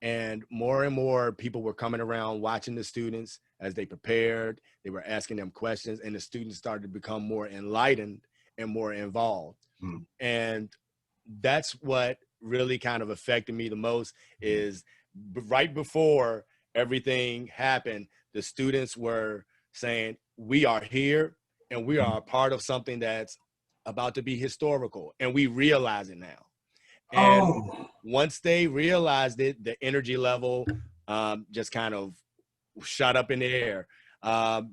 and more people were coming around watching the students as they prepared. They were asking them questions and the students started to become more enlightened and more involved. And that's what really kind of affected me the most is right before everything happened, the students were saying, we are here and we are a part of something that's about to be historical. And we realize it now. And once they realized it, the energy level just kind of shot up in the air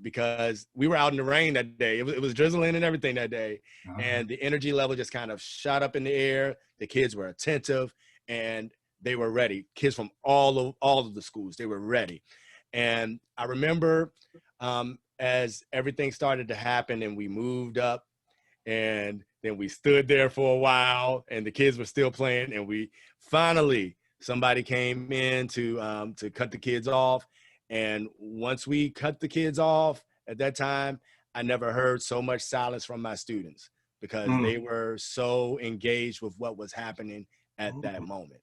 because we were out in the rain that day. It was drizzling and everything that day. And the energy level just kind of shot up in the air. The kids were attentive and they were ready. Kids from all of the schools, they were ready. And I remember as everything started to happen and we moved up and then we stood there for a while and the kids were still playing and we finally, somebody came in to cut the kids off. And once we cut the kids off at that time, I never heard so much silence from my students because they were so engaged with what was happening at that moment.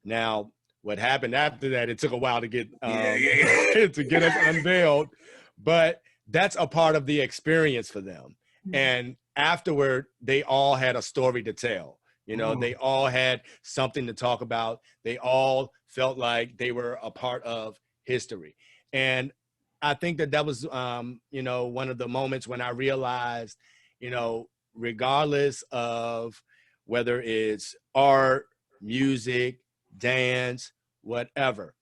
Now, what happened after that, it took a while to get to get us unveiled, but that's a part of the experience for them. And afterward, they all had a story to tell. You know, they all had something to talk about. They all felt like they were a part of history. And I think that was, you know, one of the moments when I realized, you know, regardless of whether it's art, music, dance, whatever,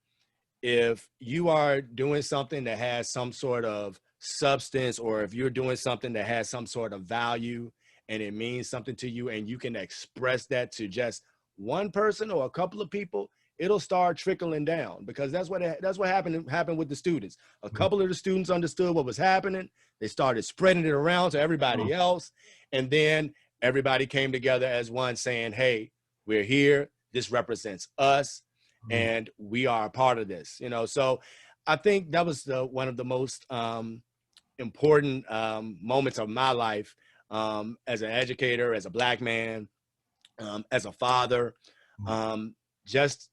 if you are doing something that has some sort of substance, or if you're doing something that has some sort of value and it means something to you, and you can express that to just one person or a couple of people, it'll start trickling down, because that's what happened with the students. A couple of the students understood what was happening. They started spreading it around to everybody else. And then everybody came together as one, saying, hey, we're here. This represents us, and we are a part of this, you know? So I think that was one of the most important moments of my life as an educator, as a Black man, as a father, just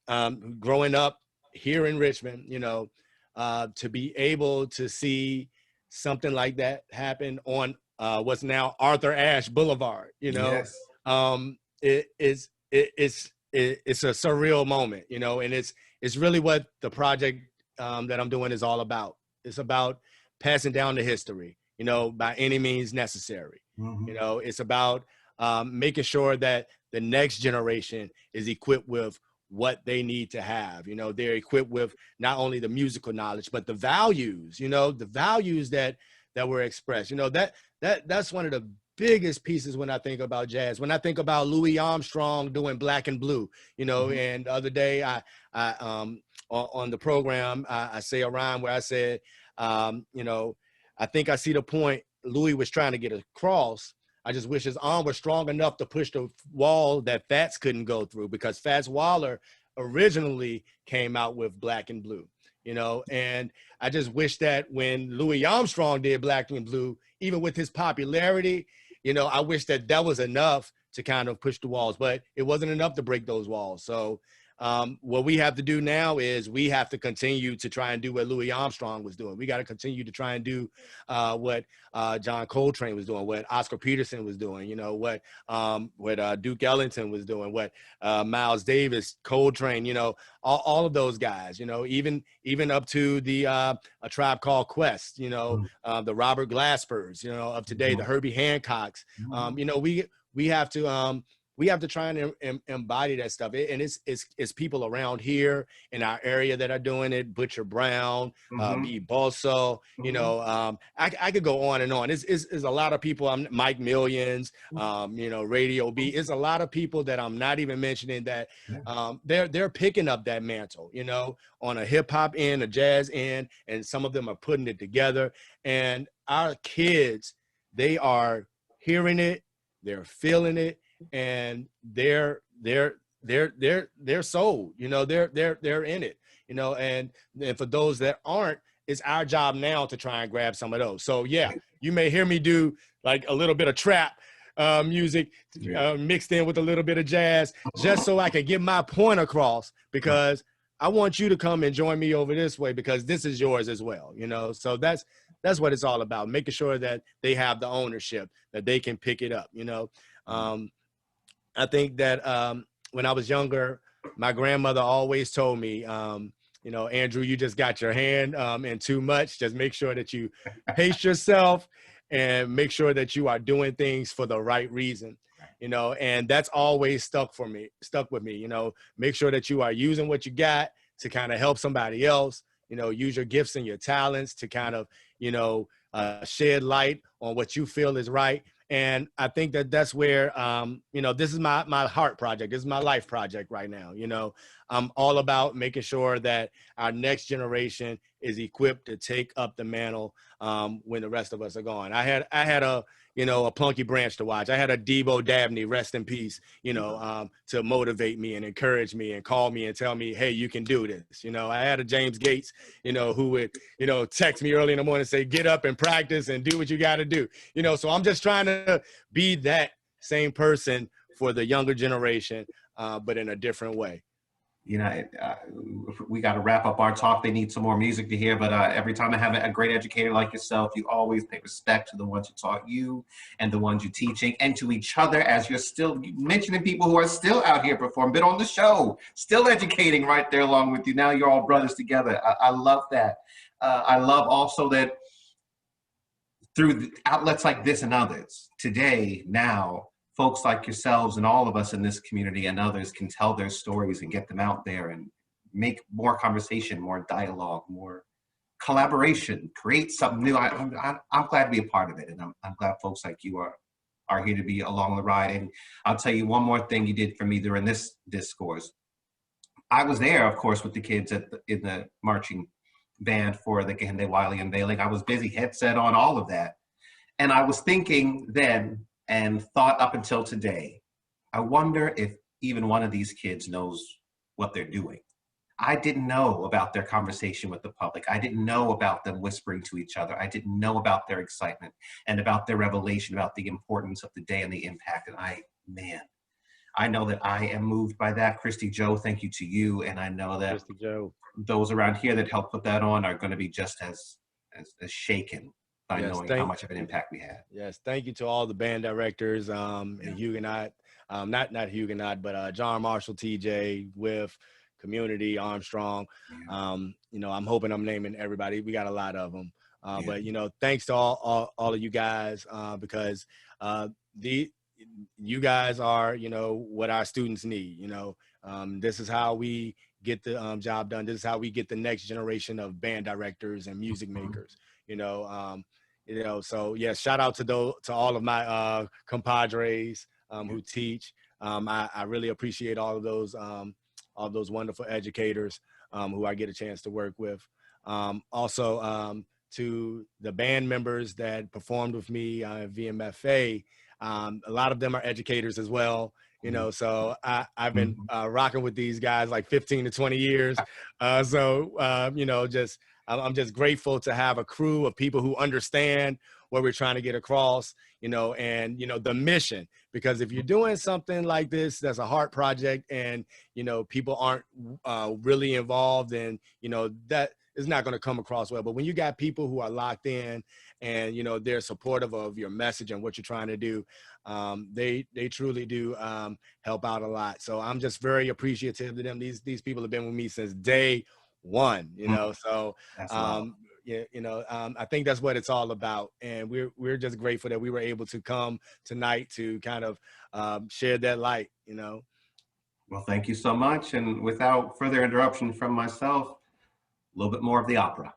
growing up here in Richmond, you know, to be able to see something like that happen on what's now Arthur Ashe Boulevard, you know. It's a surreal moment, you know, and it's really what the project that I'm doing is all about. It's about passing down the history, you know, by any means necessary. You know, it's about making sure that the next generation is equipped with what they need to have. You know, they're equipped with not only the musical knowledge, but the values, you know, the values that were expressed. You know, that's one of the biggest pieces when I think about jazz. When I think about Louis Armstrong doing Black and Blue, you know, and the other day I on the program, I say a rhyme where I said, you know, I think I see the point Louis was trying to get across. I just wish his arm was strong enough to push the wall that Fats couldn't go through, because Fats Waller originally came out with Black and Blue, you know, and I just wish that when Louis Armstrong did Black and Blue, even with his popularity, you know, I wish that was enough to kind of push the walls, but it wasn't enough to break those walls. So what we have to do now is we have to continue to try and do what Louis Armstrong was doing. We got to continue to try and do what John Coltrane was doing, what Oscar Peterson was doing, you know, what Duke Ellington was doing, what Miles Davis, Coltrane, you know, all of those guys, you know, even up to the A Tribe Called Quest, you know, the Robert Glaspers, you know, of today, the Herbie Hancocks, you know, we have to try and embody that stuff. And it's people around here in our area that are doing it. Butcher Brown, B. Bosso, you know, I could go on and on. It's a lot of people. Mike Millions, you know, Radio B. It's a lot of people that I'm not even mentioning that they're picking up that mantle, you know, on a hip hop end, a jazz end, and some of them are putting it together. And our kids, they are hearing it, they're feeling it, and they're sold, you know, they're in it, you know, and for those that aren't, it's our job now to try and grab some of those. So yeah, you may hear me do like a little bit of trap music mixed in with a little bit of jazz, just so I can get my point across, because I want you to come and join me over this way, because this is yours as well, you know. So that's what it's all about, making sure that they have the ownership, that they can pick it up, you know. I think that when I was younger, my grandmother always told me, you know, Andrew, you just got your hand in too much. Just make sure that you pace yourself and make sure that you are doing things for the right reason, you know, and that's always stuck with me, you know. Make sure that you are using what you got to kind of help somebody else, you know, use your gifts and your talents to kind of, you know, shed light on what you feel is right. And I think that that's where, you know, this is my heart project. This is my life project right now. You know, I'm all about making sure that our next generation is equipped to take up the mantle when the rest of us are gone. I had a, you know, a Punky Branch to watch. I had a Debo Dabney, rest in peace, you know, to motivate me and encourage me and call me and tell me, hey, you can do this. You know, I had a James Gates, you know, who would, you know, text me early in the morning and say, get up and practice and do what you got to do. You know, so I'm just trying to be that same person for the younger generation, but in a different way. we got to wrap up our talk. They need some more music to hear, but every time I have a great educator like yourself, you always pay respect to the ones who taught you and the ones you're teaching, and to each other, as you're still mentioning people who are still out here performing, been on the show, still educating right there along with you. Now you're all brothers together. I love that. I love also that through outlets like this and others, today, now, folks like yourselves and all of us in this community and others can tell their stories and get them out there and make more conversation, more dialogue, more collaboration, create something new. I'm glad to be a part of it, and I'm glad folks like you are here to be along the ride. And I'll tell you one more thing you did for me during this discourse. I was there, of course, with the kids in the marching band for the Gahinde Wiley unveiling. I was busy, headset on, all of that. And I was thinking then, and thought up until today, I wonder if even one of these kids knows what they're doing. I didn't know about their conversation with the public. I didn't know about them whispering to each other. I didn't know about their excitement and about their revelation about the importance of the day and the impact. And I know that I am moved by that. Christy Joe, thank you to you. And I know that those around here that helped put that on are going to be just as shaken by knowing how much of an impact we had. Yes, thank you to all the band directors and Huguenot, not Huguenot, but John Marshall, TJ, with Community, Armstrong. I'm hoping I'm naming everybody. We got a lot of them. But, thanks to all of you guys, because you guys are, what our students need. This is how we get the job done. This is how we get the next generation of band directors and music makers. So yes, shout out to all of my compadres who teach. I really appreciate all of those wonderful educators who I get a chance to work with. Also to the band members that performed with me at VMFA, a lot of them are educators as well. So I've been rocking with these guys like 15 to 20 years. I'm just grateful to have a crew of people who understand what we're trying to get across, and the mission. Because if you're doing something like this, that's a heart project, and, people aren't really involved, and, that is not going to come across well. But when you got people who are locked in and, they're supportive of your message and what you're trying to do, they truly do help out a lot. So I'm just very appreciative of them. These people have been with me since day one, so I think that's what it's all about. And we're just grateful that we were able to come tonight to kind of share that light, Well, thank you so much. And without further interruption from myself, a little bit more of the opera.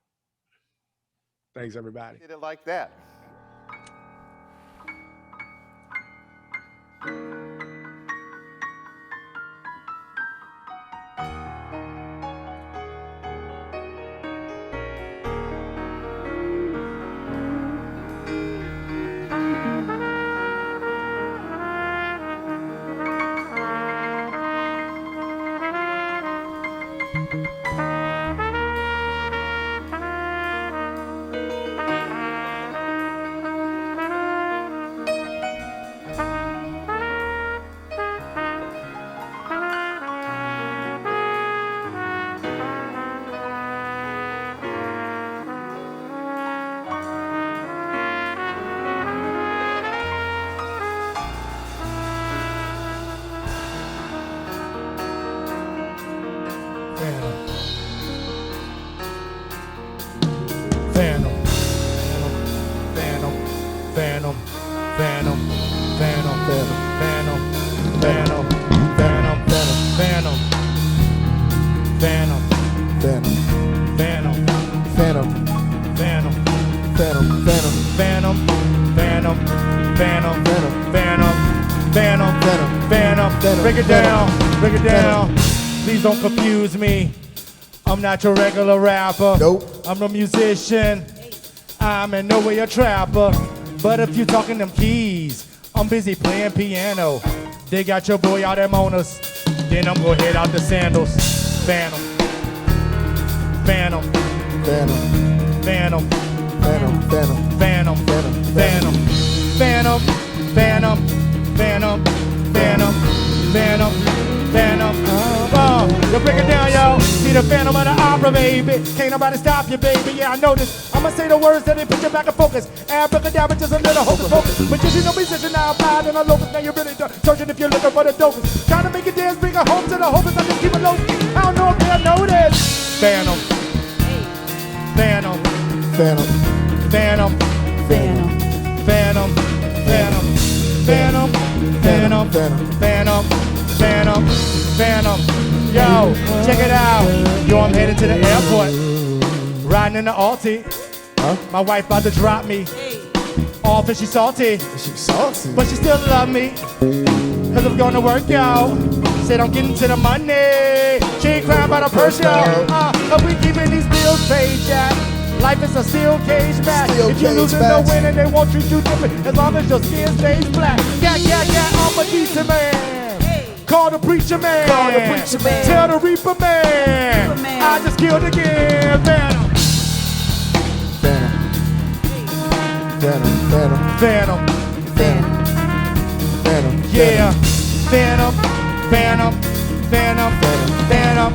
Thanks, everybody. Did it like that? Break it down. Please don't confuse me. I'm not your regular rapper. Nope. I'm a musician. I'm in no way a trapper. But if you talking them keys, I'm busy playing piano. They got your boy out at Mona's. Then I'm gonna head out the sandals. Phantom. Phantom. Phantom. Phantom. Phantom. Phantom. Phantom. Phantom. Phantom. Phantom. Phantom. Phantom. Phantom. Phantom. You break it down, yo. See the Phantom of the Opera, baby. Can't nobody stop you, baby. Yeah, I know this. I'ma say the words that they put you back in focus. Abracadabra, just a little hocus pocus. But you see no musician now, applied in a locus. Now you're really searching if you're looking for the dopest. Trying to make it dance, bring it home to the hopeless. I just keep it low. I don't know if they'll notice. Phantom. Phantom. Phantom. Phantom. Phantom. Phantom. Phantom. Phantom. Phantom. Phantom. Phantom. Phantom. Yo, check it out. Yo, I'm headed to the airport. Riding in the Alti. Huh? My wife about to drop me. All fishy salty. She salty. But she still love me. Cause I'm going to work, yo. Said I'm getting to the money. She ain't crying about a purse, yo. But we keeping these bills paid, Jack. Life is a steel cage match. If you're losing, no winning, they won't treat you different. As long as your skin stays black. Yeah, I'm a decent man. Call the preacher man. Call the preacher man. Tell the reaper man. Reaper man. I just killed again. Phantom. Phantom. Phantom. Phantom. Phantom. Phantom. Yeah. Phantom. Phantom. Phantom. Phantom.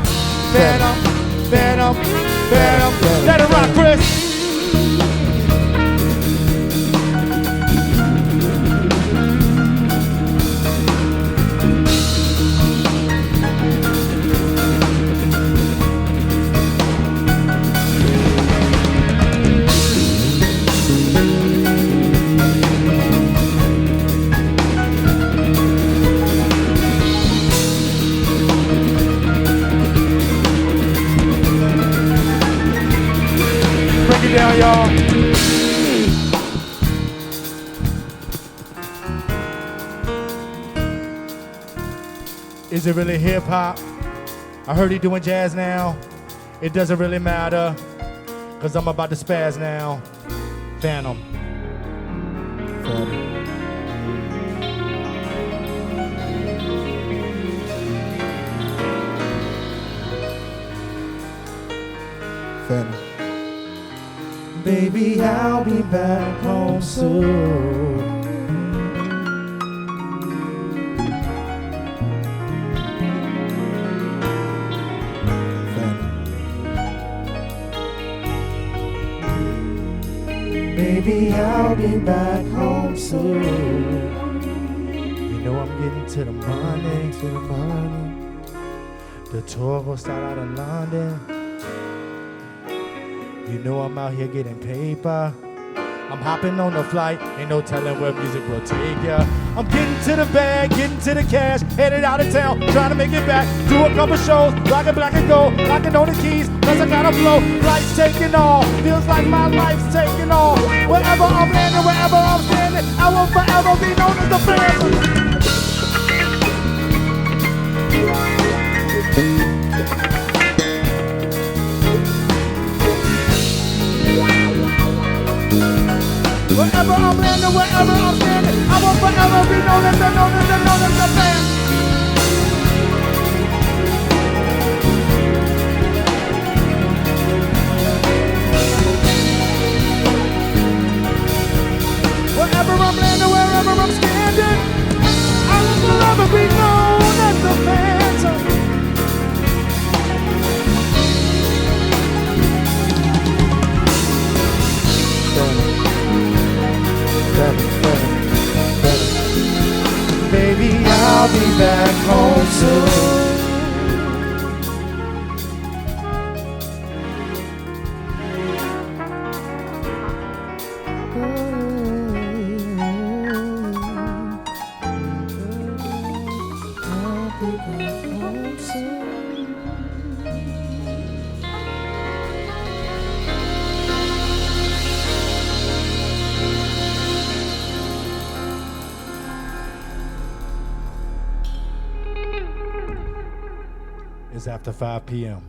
Phantom. Phantom. Phantom. Let it rock, Chris. Down, y'all. Is it really hip hop? I heard he doing jazz now. It doesn't really matter, cause I'm about to spaz now. Phantom. Phantom. Phantom. Baby, I'll be back home soon. Baby, I'll be back home soon. You know I'm getting to the money, to the money. The tour will start out of London. You know I'm out here getting paper. I'm hopping on the flight, ain't no telling where music will take ya. I'm getting to the bag, getting to the cash, headed out of town, trying to make it back. Do a couple shows, rockin' black and gold, locking on the keys, cause I gotta flow. Life's taking off, feels like my life's taking off. Wherever I'm landing, wherever I'm standing, I will forever be known as the Phantom. Wherever I'm landing, wherever I'm standing, I will forever be known as the Phantom. Wherever I'm landing, wherever I'm standing, I will forever be known as the Phantom. Baby, I'll be back home soon. I'll be back home soon. It's after 5 p.m.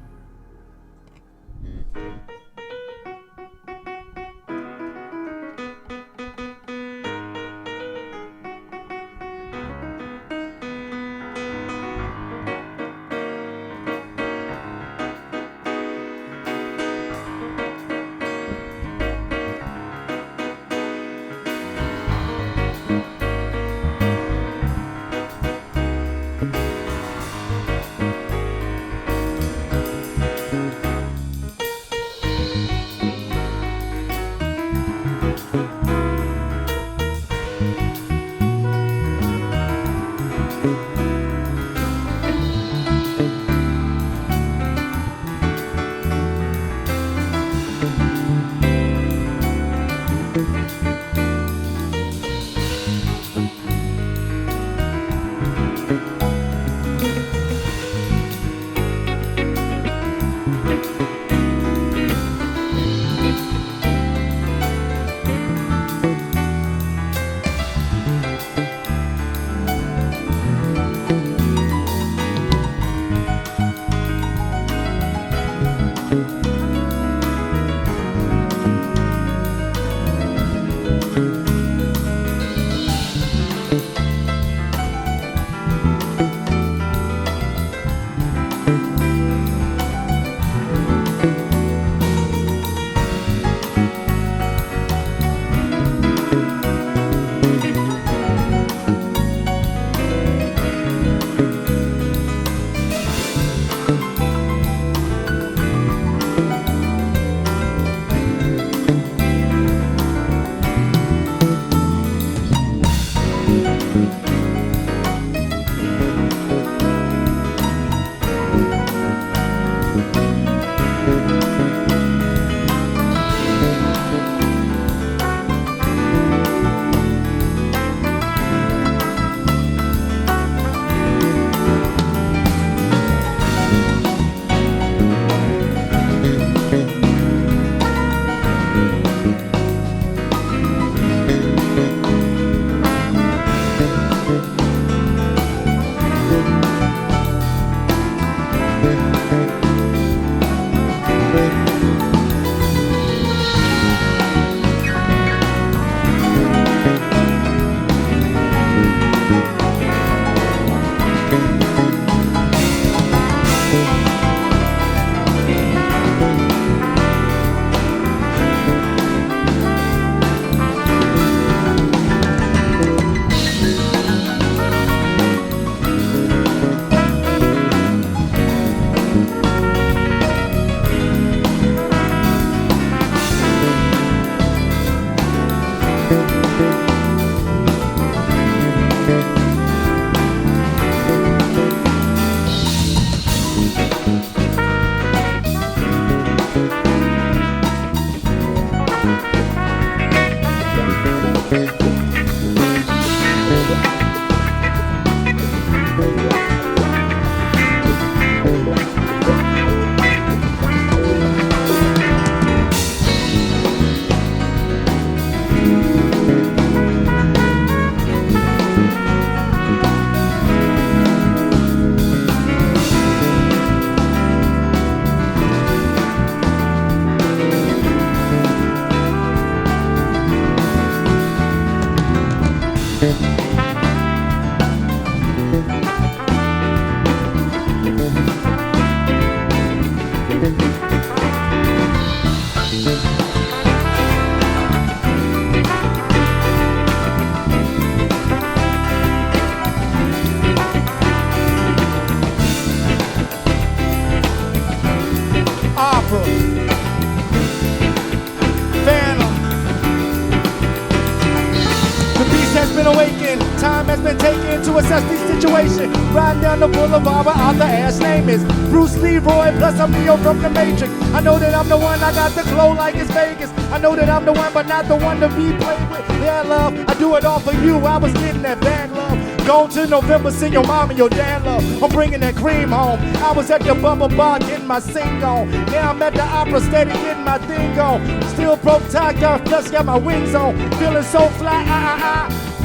To assess the situation, riding down the boulevard where Arthur Ashe's name is Bruce Leroy, plus I'm Neo from the Matrix. I know that I'm the one, I got the glow like it's Vegas. I know that I'm the one, but not the one to be played with. Yeah, love, I do it all for you. I was getting that bad love. Gone to November, see your mom and your dad love. I'm bringing that cream home. I was at the Bubba Bar getting my sing on. Now I'm at the Opera steady getting my thing on. Still broke tie, plus got my wings on. Feeling so fly,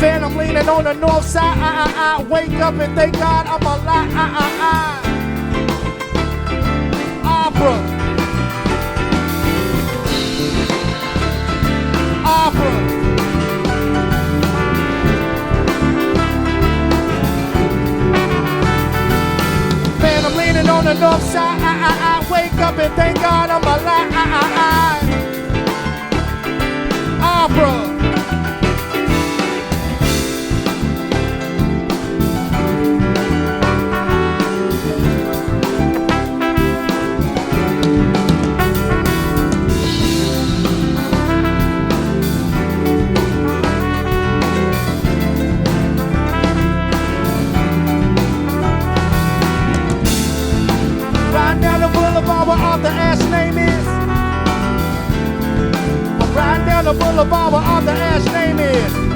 Fan, I'm leaning on the north side, Wake up and thank God I'm alive, Opera. Man, I'm leaning on the north side, Wake up and thank God I'm alive, Opera. Arthur Ashe's name is the boulevard where Arthur Ashe's name is.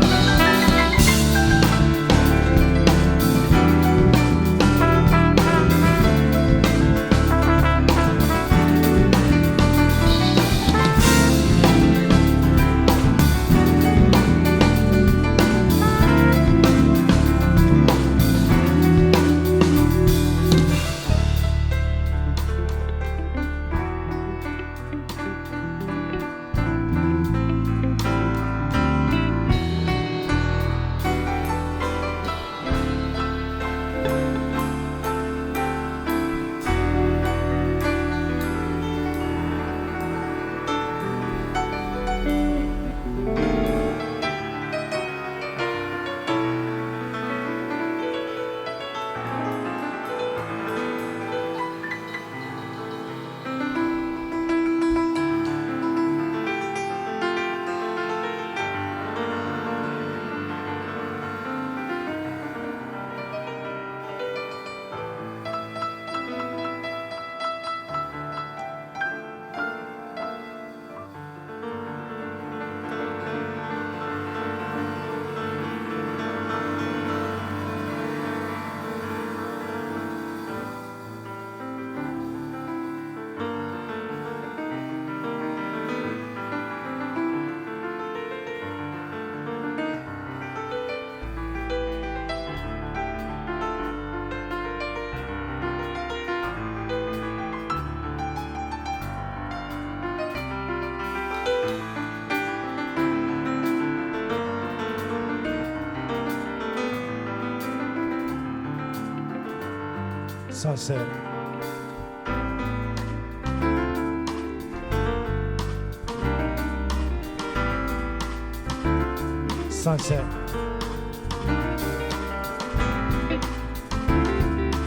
Sunset. Sunset.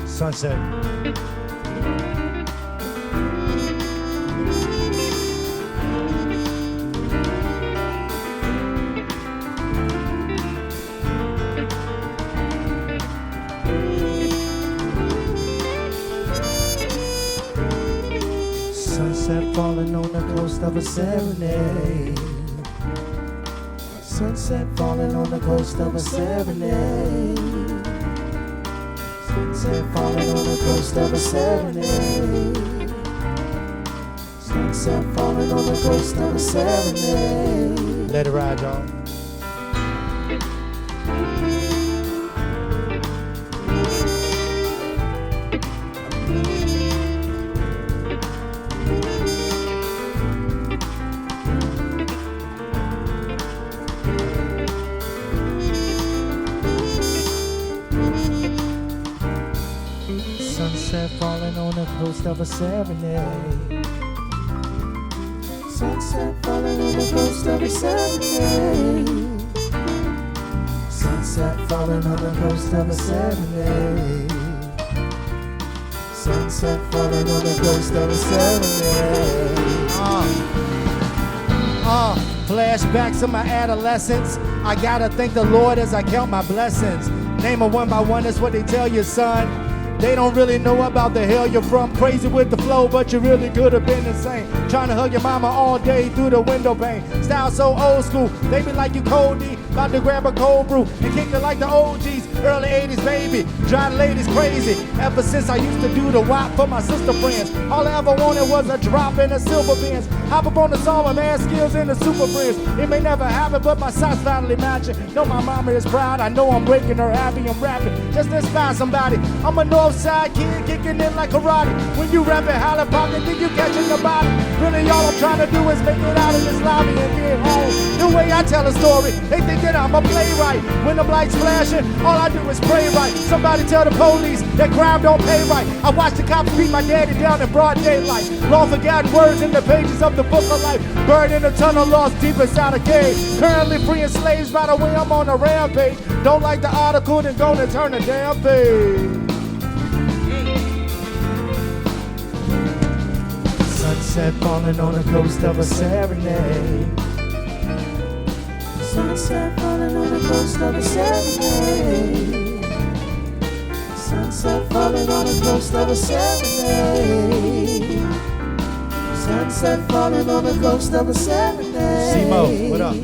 Sunset. Sunset falling on the coast of a serenade. Sunset falling on the coast of a serenade. Sunset falling on the coast of a serenade. Sunset falling on the coast of a serenade. Let it ride, y'all. Sunset falling on the coast of a serenade. Sunset falling on the coast of a serenade. Sunset falling on the coast of a serenade. Sunset falling on the coast of a serenade. Flashbacks of my adolescence. I gotta thank the Lord as I count my blessings. Name them one by one, that's what they tell you, son. They don't really know about the hell you're from. Crazy with the flow, but you really could have been insane. Trying to hug your mama all day through the window pane. Style so old school, they be like you cold D. About to grab a cold brew and kick it like the OGs. Early 80s, baby, drive ladies crazy. Ever since I used to do the WAP for my sister friends. All I ever wanted was a drop in a silver Benz. Hop up on the song with mad skills in the super friends. It may never happen, but my socks finally matching. Know my mama is proud, I know I'm breaking her happy, I'm rapping. Just to inspire somebody. I'm a Northside kid kicking in like karate. When you rapping, holler pop, then you catching the body. Really all I'm trying to do is make it out of this lobby and get home. The way I tell a story, they think that I'm a playwright. When the lights flashing, all I do is pray right. Somebody tell the police that crime don't pay right. I watch the cops beat my daddy down in broad daylight. Long forgotten words in the pages of the book of life. Buried in a tunnel, lost deep inside a cave. Currently freeing slaves by the way I'm on a rampage. Don't like the article, then gonna turn the damn page. Sunset falling on the coast of a serenade. Sunset falling on the coast of a serenade. Sunset falling on the coast of a serenade. Sunset falling on the coast of a serenade. C-Mo, what up?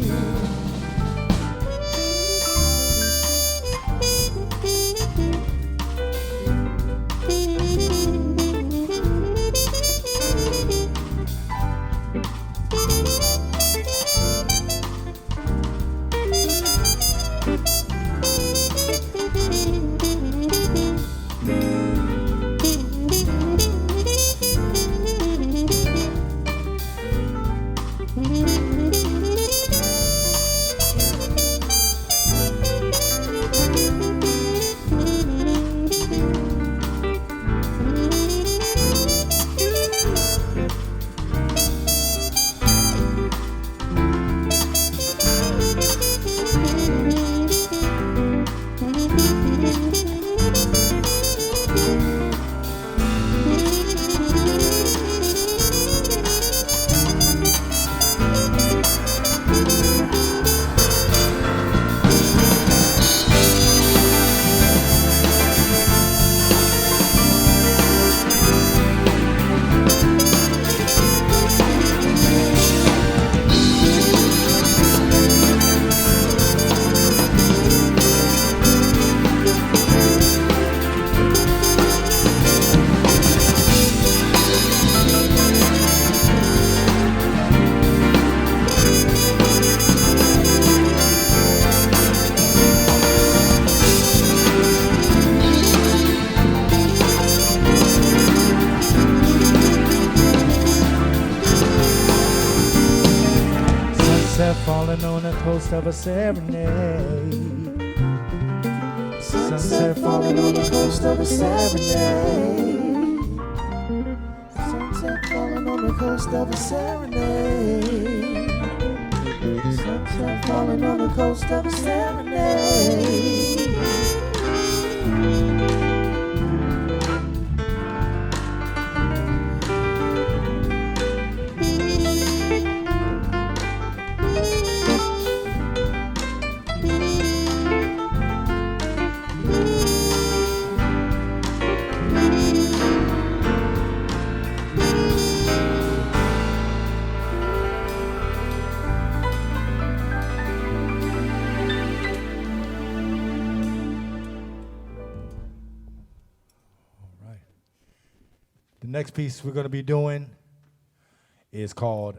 Of a serenade. Sunset falling on the coast of a serenade. Sunset falling on the coast of a serenade. Sunset falling on the coast of a serenade. Next piece we're going to be doing is called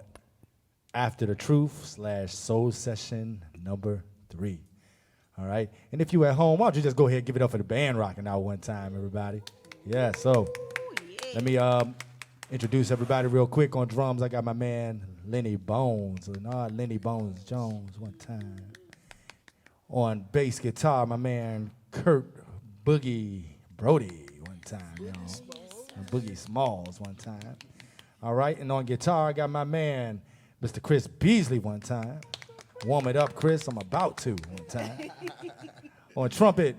After the Truth / Soul Session number 3. All right. And if you at home, why don't you just go ahead and give it up for the band rocking out one time, everybody. Yeah, so let me introduce everybody real quick. On drums, I got my man Lenny Bones, Leonard Lenny Bones Jones one time. On bass guitar, my man Curt Broadie one time, y'all. Boogie Smalls one time. All right, and on guitar, I got my man, Mr. Chris Beasley one time. Warm it up, Chris, I'm about to one time. On trumpet,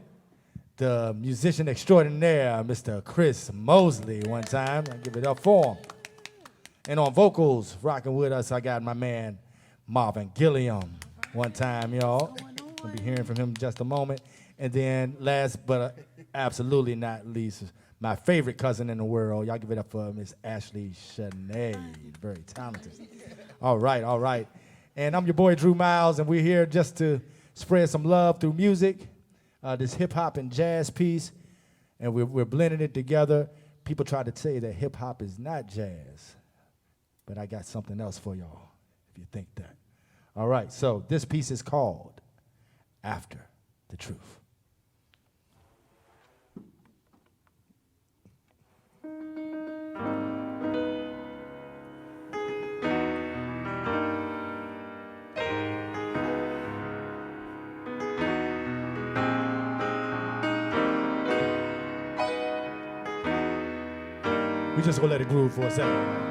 the musician extraordinaire, Mr. Chris Moseley one time. I give it up for him. And on vocals, rocking with us, I got my man, Marvin Gilliam one time, y'all. We'll be hearing from him in just a moment. And then last but absolutely not least, my favorite cousin in the world. Y'all give it up for Miss Ashley Shonaè. Very talented. All right. And I'm your boy, Drew Miles, and we're here just to spread some love through music, this hip-hop and jazz piece, and we're blending it together. People try to say that hip-hop is not jazz, but I got something else for y'all, if you think that. All right, so this piece is called After the Truth. We just gonna let it groove for a second.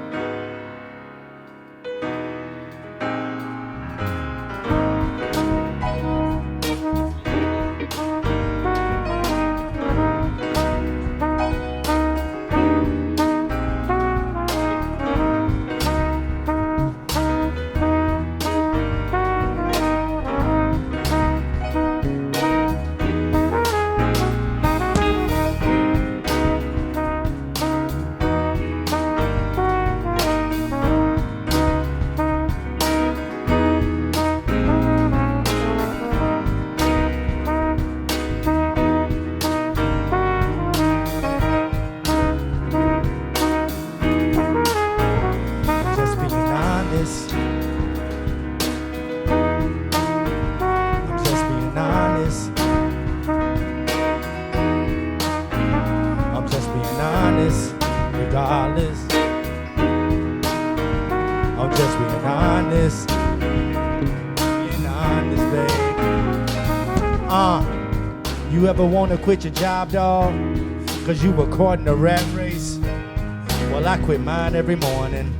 honest. Being honest, babe. You ever wanna quit your job, dawg? Cause you were caught in a rat race? Well, I quit mine every morning.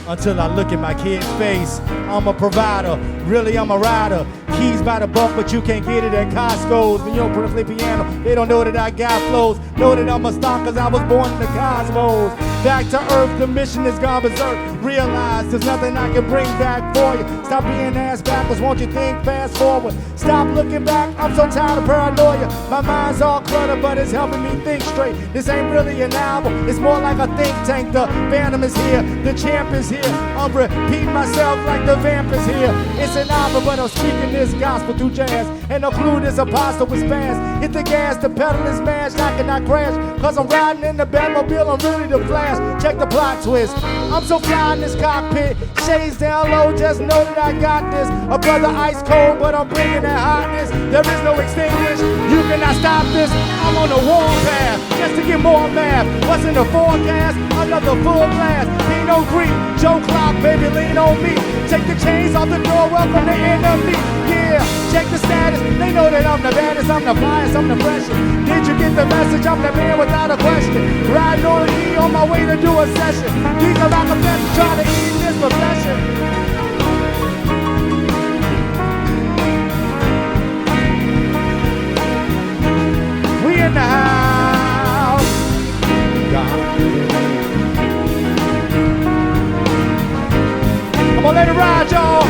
Until I look in my kid's face. I'm a provider, really I'm a rider. Keys by the buck, but you can't get it at Costco's. When you don't play piano, they don't know that I got flows. Know that I'm a star cause I was born in the cosmos. Back to earth, the mission is gone berserk. Realize there's nothing I can bring back for you. Stop being ass backwards, won't you think fast forward? Stop looking back, I'm so tired of paranoia. My mind's all cluttered, but it's helping me think straight. This ain't really an album, it's more like a think tank. The Phantom is here, the champ is here. I'm repeating myself like the vamp is here. It's an album, but I'm speaking this gospel through jazz. And no clue this apostle was fast. Hit the gas, the pedal is smashed, I cannot crash. Cause I'm riding in the Batmobile, I'm really the Flash. Check the plot twist. I'm so fly in this cockpit. Shades down low, just know that I got this. A brother ice cold, but I'm bringing that hotness. There is no extinguish, you cannot stop this. I'm on the warpath, just to get more math. What's in the forecast? Another full glass. Pinot Green, Joe Clock, baby, lean on me. Take the chains off the door, welcome the enemy. Yeah, check the status. They know that I'm the baddest, I'm the flyest, I'm the freshest. Did you get the message? I'm the man without a question. Riding on the E on my way to do a session. These are like a best trying to eat this profession. We in the house. Come on, let it ride, y'all.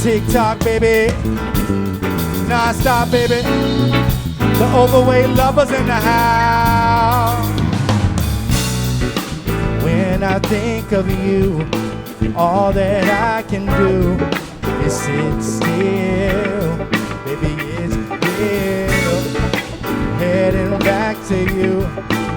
Tick-tock, baby, non-stop, baby. The overweight lovers in the house. When I think of you, all that I can do is sit still. Baby, it's real. Heading back to you,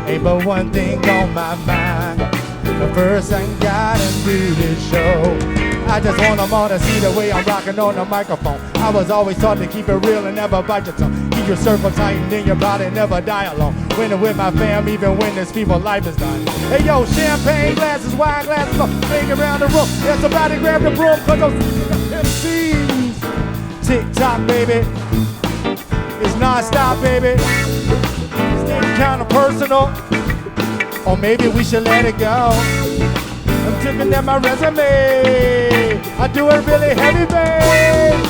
ain't but one thing on my mind. The first I gotta do this show. I just want them all to see the way I'm rocking on the microphone. I was always taught to keep it real and never bite your tongue. Keep your circle tight and then your body never die alone. Winning with my fam even when this people's life is done. Hey yo, champagne glasses, wine glasses, bang around the room. Yeah, somebody grab the broom cause those MCs. Tick-tock, baby. It's non-stop, baby. It's getting kind of personal. Or maybe we should let it go. I'm looking at my resume. I do it really heavy, babe.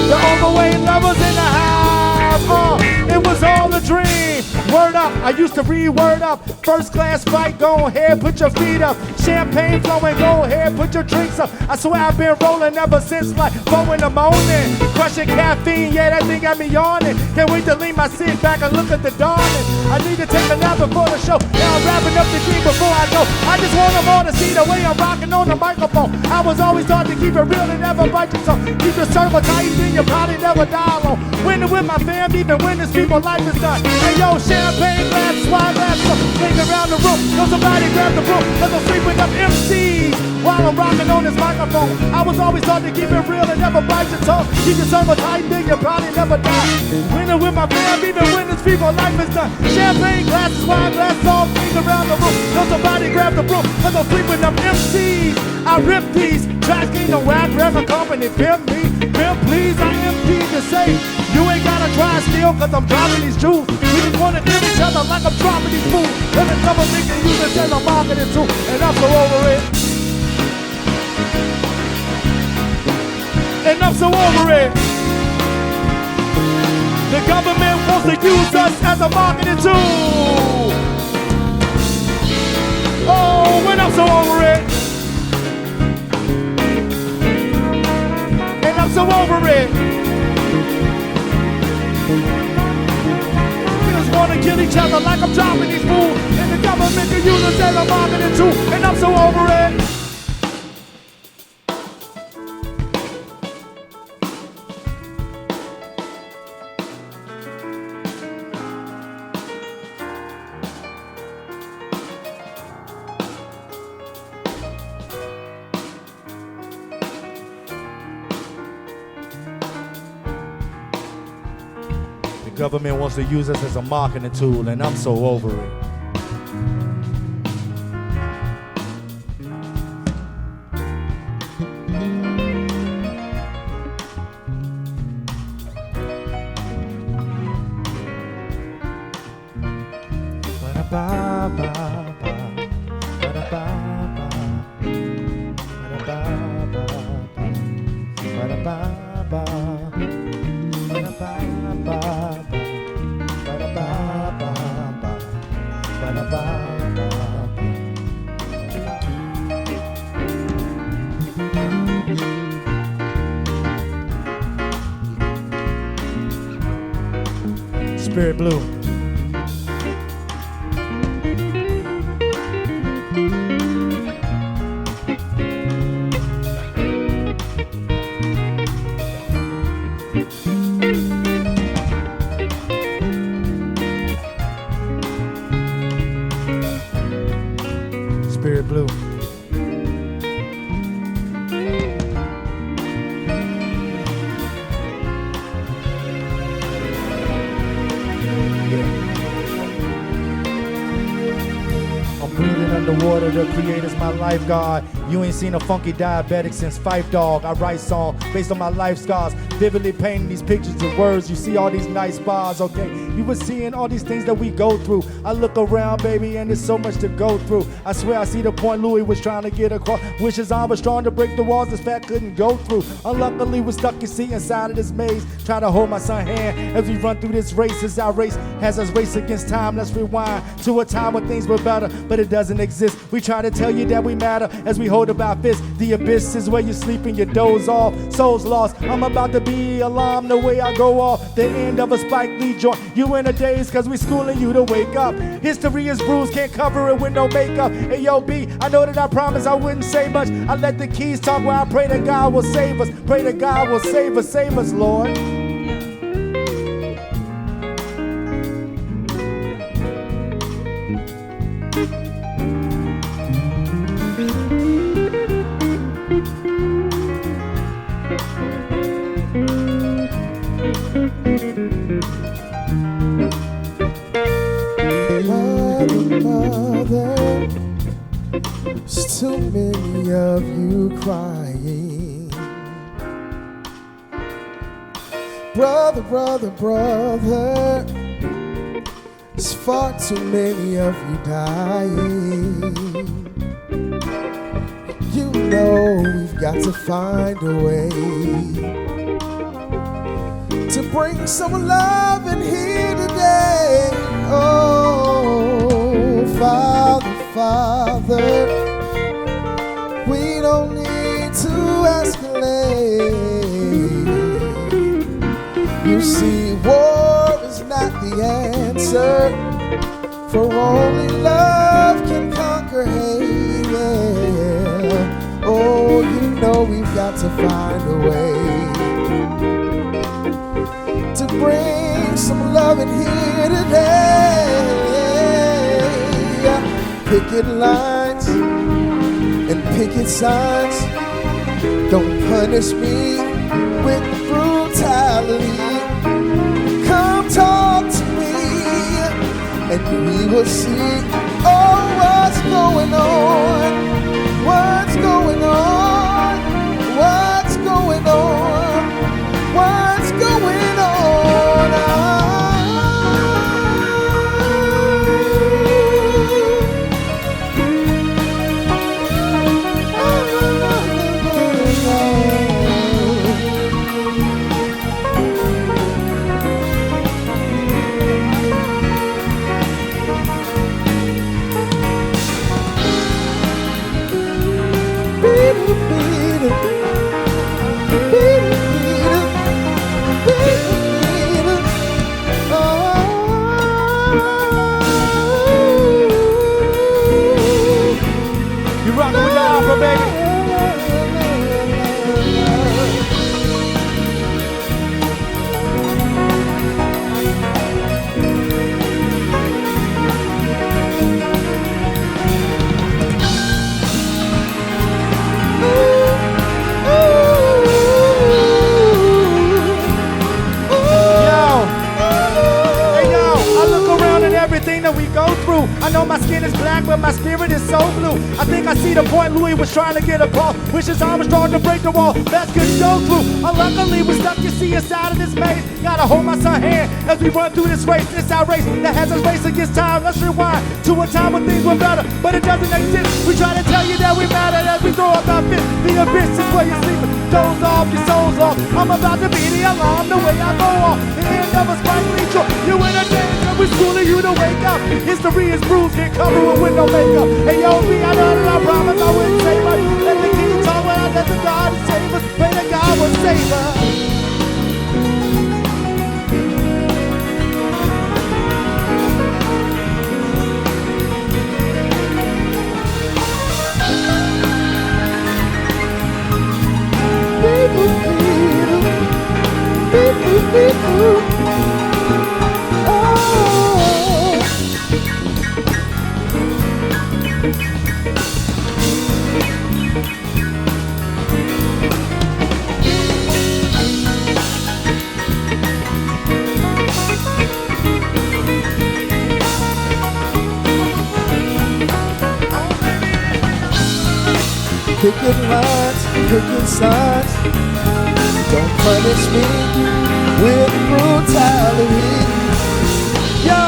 The overweight lovers in the house. It was all a dream. Word up, I used to read word up. First class flight, go ahead, put your feet up. Champagne flowing, go ahead, put your drinks up. I swear I've been rolling ever since like 4 in the morning. Crushing caffeine, yeah, that thing got me yawning. Can't wait to lean my seat back and look at the dawning. I need to take a nap before the show. Now I'm wrapping up the dream before I go. I just want them all to see the way I'm rocking on the microphone. I was always taught to keep it real and never bite your tongue. Keep the circle tight, then you probably never die alone. Winning with my fam, even when this people's life is done. Hey yo, champagne glasses, wine glasses, swing around the room. Don't somebody grab the broom, cause I'm sleeping up MCs while I'm rocking on this microphone. I was always taught to keep it real and never bite your tongue. Keep your circle tight, then you probably never die. Winning with my fam, even when this people's life is done. Champagne glasses, wine glasses, all things around the room. Don't somebody grab the broom, cause I'm sleeping up MCs. I rip these tracks, ain't no rap record company. Pimp me, pimp please, I empty to say. You ain't gotta try still, cause I'm dropping these jewels. We just wanna kill each other like I'm dropping these fools. Every couple niggas use this as a marketing tool, and I'm so over it. And I'm so over it. The government wants to use us as a marketing tool. Oh, and I'm so over it. And I'm so over it. We just want to kill each other like I'm dropping these fools. And the government can use us as a marketing tool. And I'm so over it. The government wants to use us as a marketing tool, and I'm so over it. Spirit Blue. Spirit Blue. Underwater, the creator's my lifeguard. You ain't seen a funky diabetic since Fife Dog. I write songs based on my life scars, vividly painting these pictures of words. You see all these nice bars, okay? You were seeing all these things that we go through. I look around, baby, and there's so much to go through. I swear I see the point Louis was trying to get across. Wishes I was strong to break the walls this fat couldn't go through. Unluckily, we're stuck, you see, inside of this maze. Try to hold my son's hand as we run through this race. As our race has us race against time, let's rewind to a time when things were better, but it doesn't exist. We try to tell you that we matter as we hold up our fists. The abyss is where you sleep and you doze off. Souls lost. I'm about to be alarmed the way I go off the end of a Spike Lee joint. You in a daze cause we schooling you to wake up. History is bruised, can't cover it with no makeup. Hey yo B, I know that I promised I wouldn't say much. I let the keys talk where I pray that God will save us. Pray that God will save us, Lord. Mother, there's too many of you crying. Brother, brother, brother, there's far too many of you dying. You know we've got to find a way to bring some love in here today. Oh, Father, Father, we don't need to escalate. You see, war is not the answer, for only love can conquer hate. Yeah. Oh, you know we've got to find a way to bring some love in here today. Picket lines and picket signs don't punish me with brutality. Come talk to me and we will see, oh, what's going on? What's going on? What's going on? What's going on? everything that we go through. I know my skin is black, but my spirit is so blue. I think I see the point Louis was trying to get across. Wishes I was strong to break the wall that could go through. Unluckily, we're stuck, you see, inside of this maze. Gotta hold my son's hand as we run through this race. It's our race that has us racing against time. Let's rewind to a time when things were better, but it doesn't exist. We try to tell you that we matter as we throw up our fist. The abyss is where you're sleeping. Doze off, your soul's lost. I'm about to be the alarm, the way I go on. The end of a Spike Lee show. You in a danger, we're schooling you to wake up. History is bruised, can't cover it with no makeup. Hey yo, me, I know that I promise I wouldn't say much. Let the king talk when I let the God save us. Pray that God will save us. Picking lines, picking signs. Don't punish me with brutality. Yo,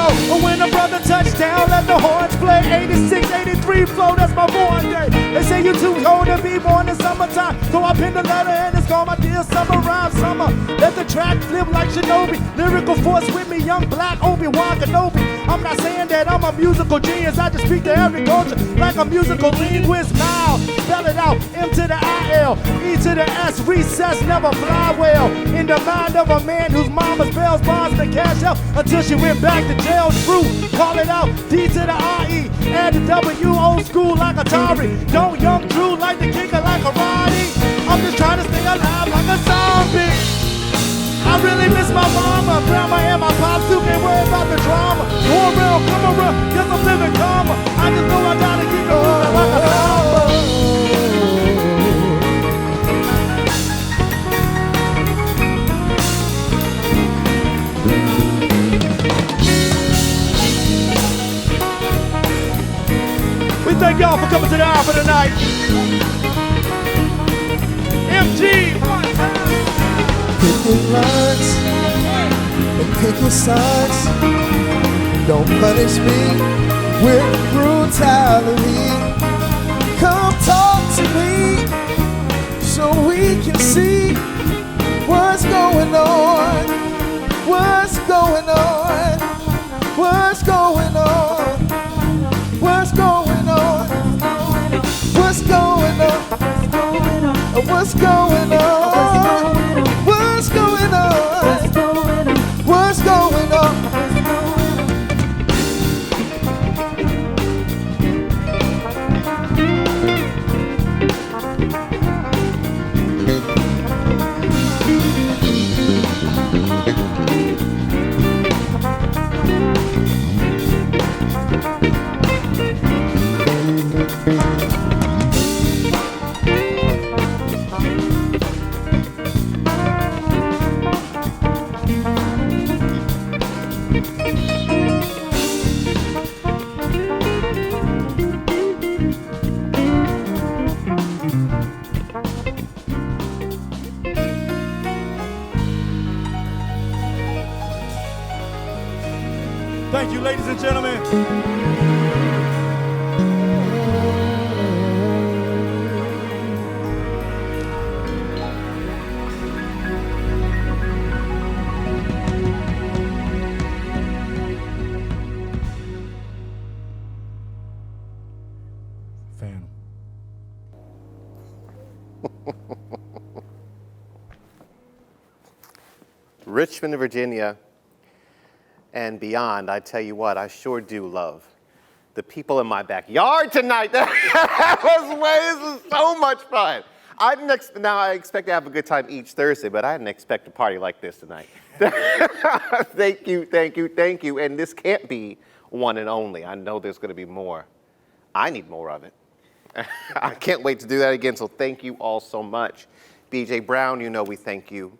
when a brother touchdown, let the horns play. 86, 83 flow, that's my born day. They say you too old to be born in summertime, so I pinned the letter and it's called my dear summer rhyme. Summer, let the track flip like Shinobi. Lyrical force with me, young black Obi-Wan Kenobi. I'm not saying that I'm a musical genius, I just speak to every culture like a musical linguist. Now, spell it out, M to the I-L, E to the S, recess never fly well. In the mind of a man whose mama's bells, bonds, and cash out until she went back to jail. True, call it out, D to the I-E, add the W, old school like Atari. Don't young Drew like the kicker like karate. I'm just trying to stay alive like a zombie. I really miss my mama, grandma, and my pops too. Can't worry about the drama. Go around, come around, guess I'm living calmer. I just know I gotta keep it moving like a samba. We thank y'all for coming to the Alpha tonight. MG, one time. Picking lines and picking signs. Don't punish me with brutality. Come talk to me so we can see what's going on. What's going on? What's going on? What's going on? What's going on? What's going on? What's going on? What's going on? Thank you, ladies and gentlemen. Phantom. Richmond, Virginia, and beyond, I tell you what, I sure do love the people in my backyard tonight. This is so much fun. Now I expect to have a good time each Thursday, but I didn't expect a party like this tonight. Thank you, thank you, thank you. And this can't be one and only. I know there's going to be more. I need more of it. I can't wait to do that again, so thank you all so much. BJ Brown, you know we thank you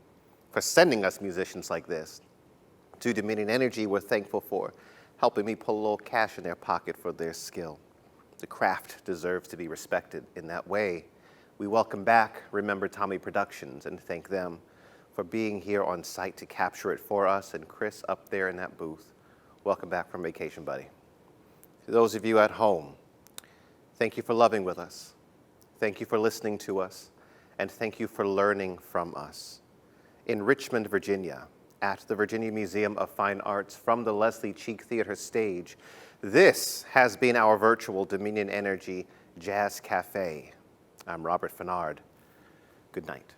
for sending us musicians like this. To Dominion Energy, we're thankful for helping me pull a little cash in their pocket for their skill. The craft deserves to be respected in that way. We welcome back Remember Tommy Productions and thank them for being here on site to capture it for us, and Chris up there in that booth. Welcome back from vacation, buddy. To those of you at home, thank you for loving with us. Thank you for listening to us, and thank you for learning from us. In Richmond, Virginia, at the Virginia Museum of Fine Arts from the Leslie Cheek Theater stage, this has been our virtual Dominion Energy Jazz Cafe. I'm Robert Fennard. Good night.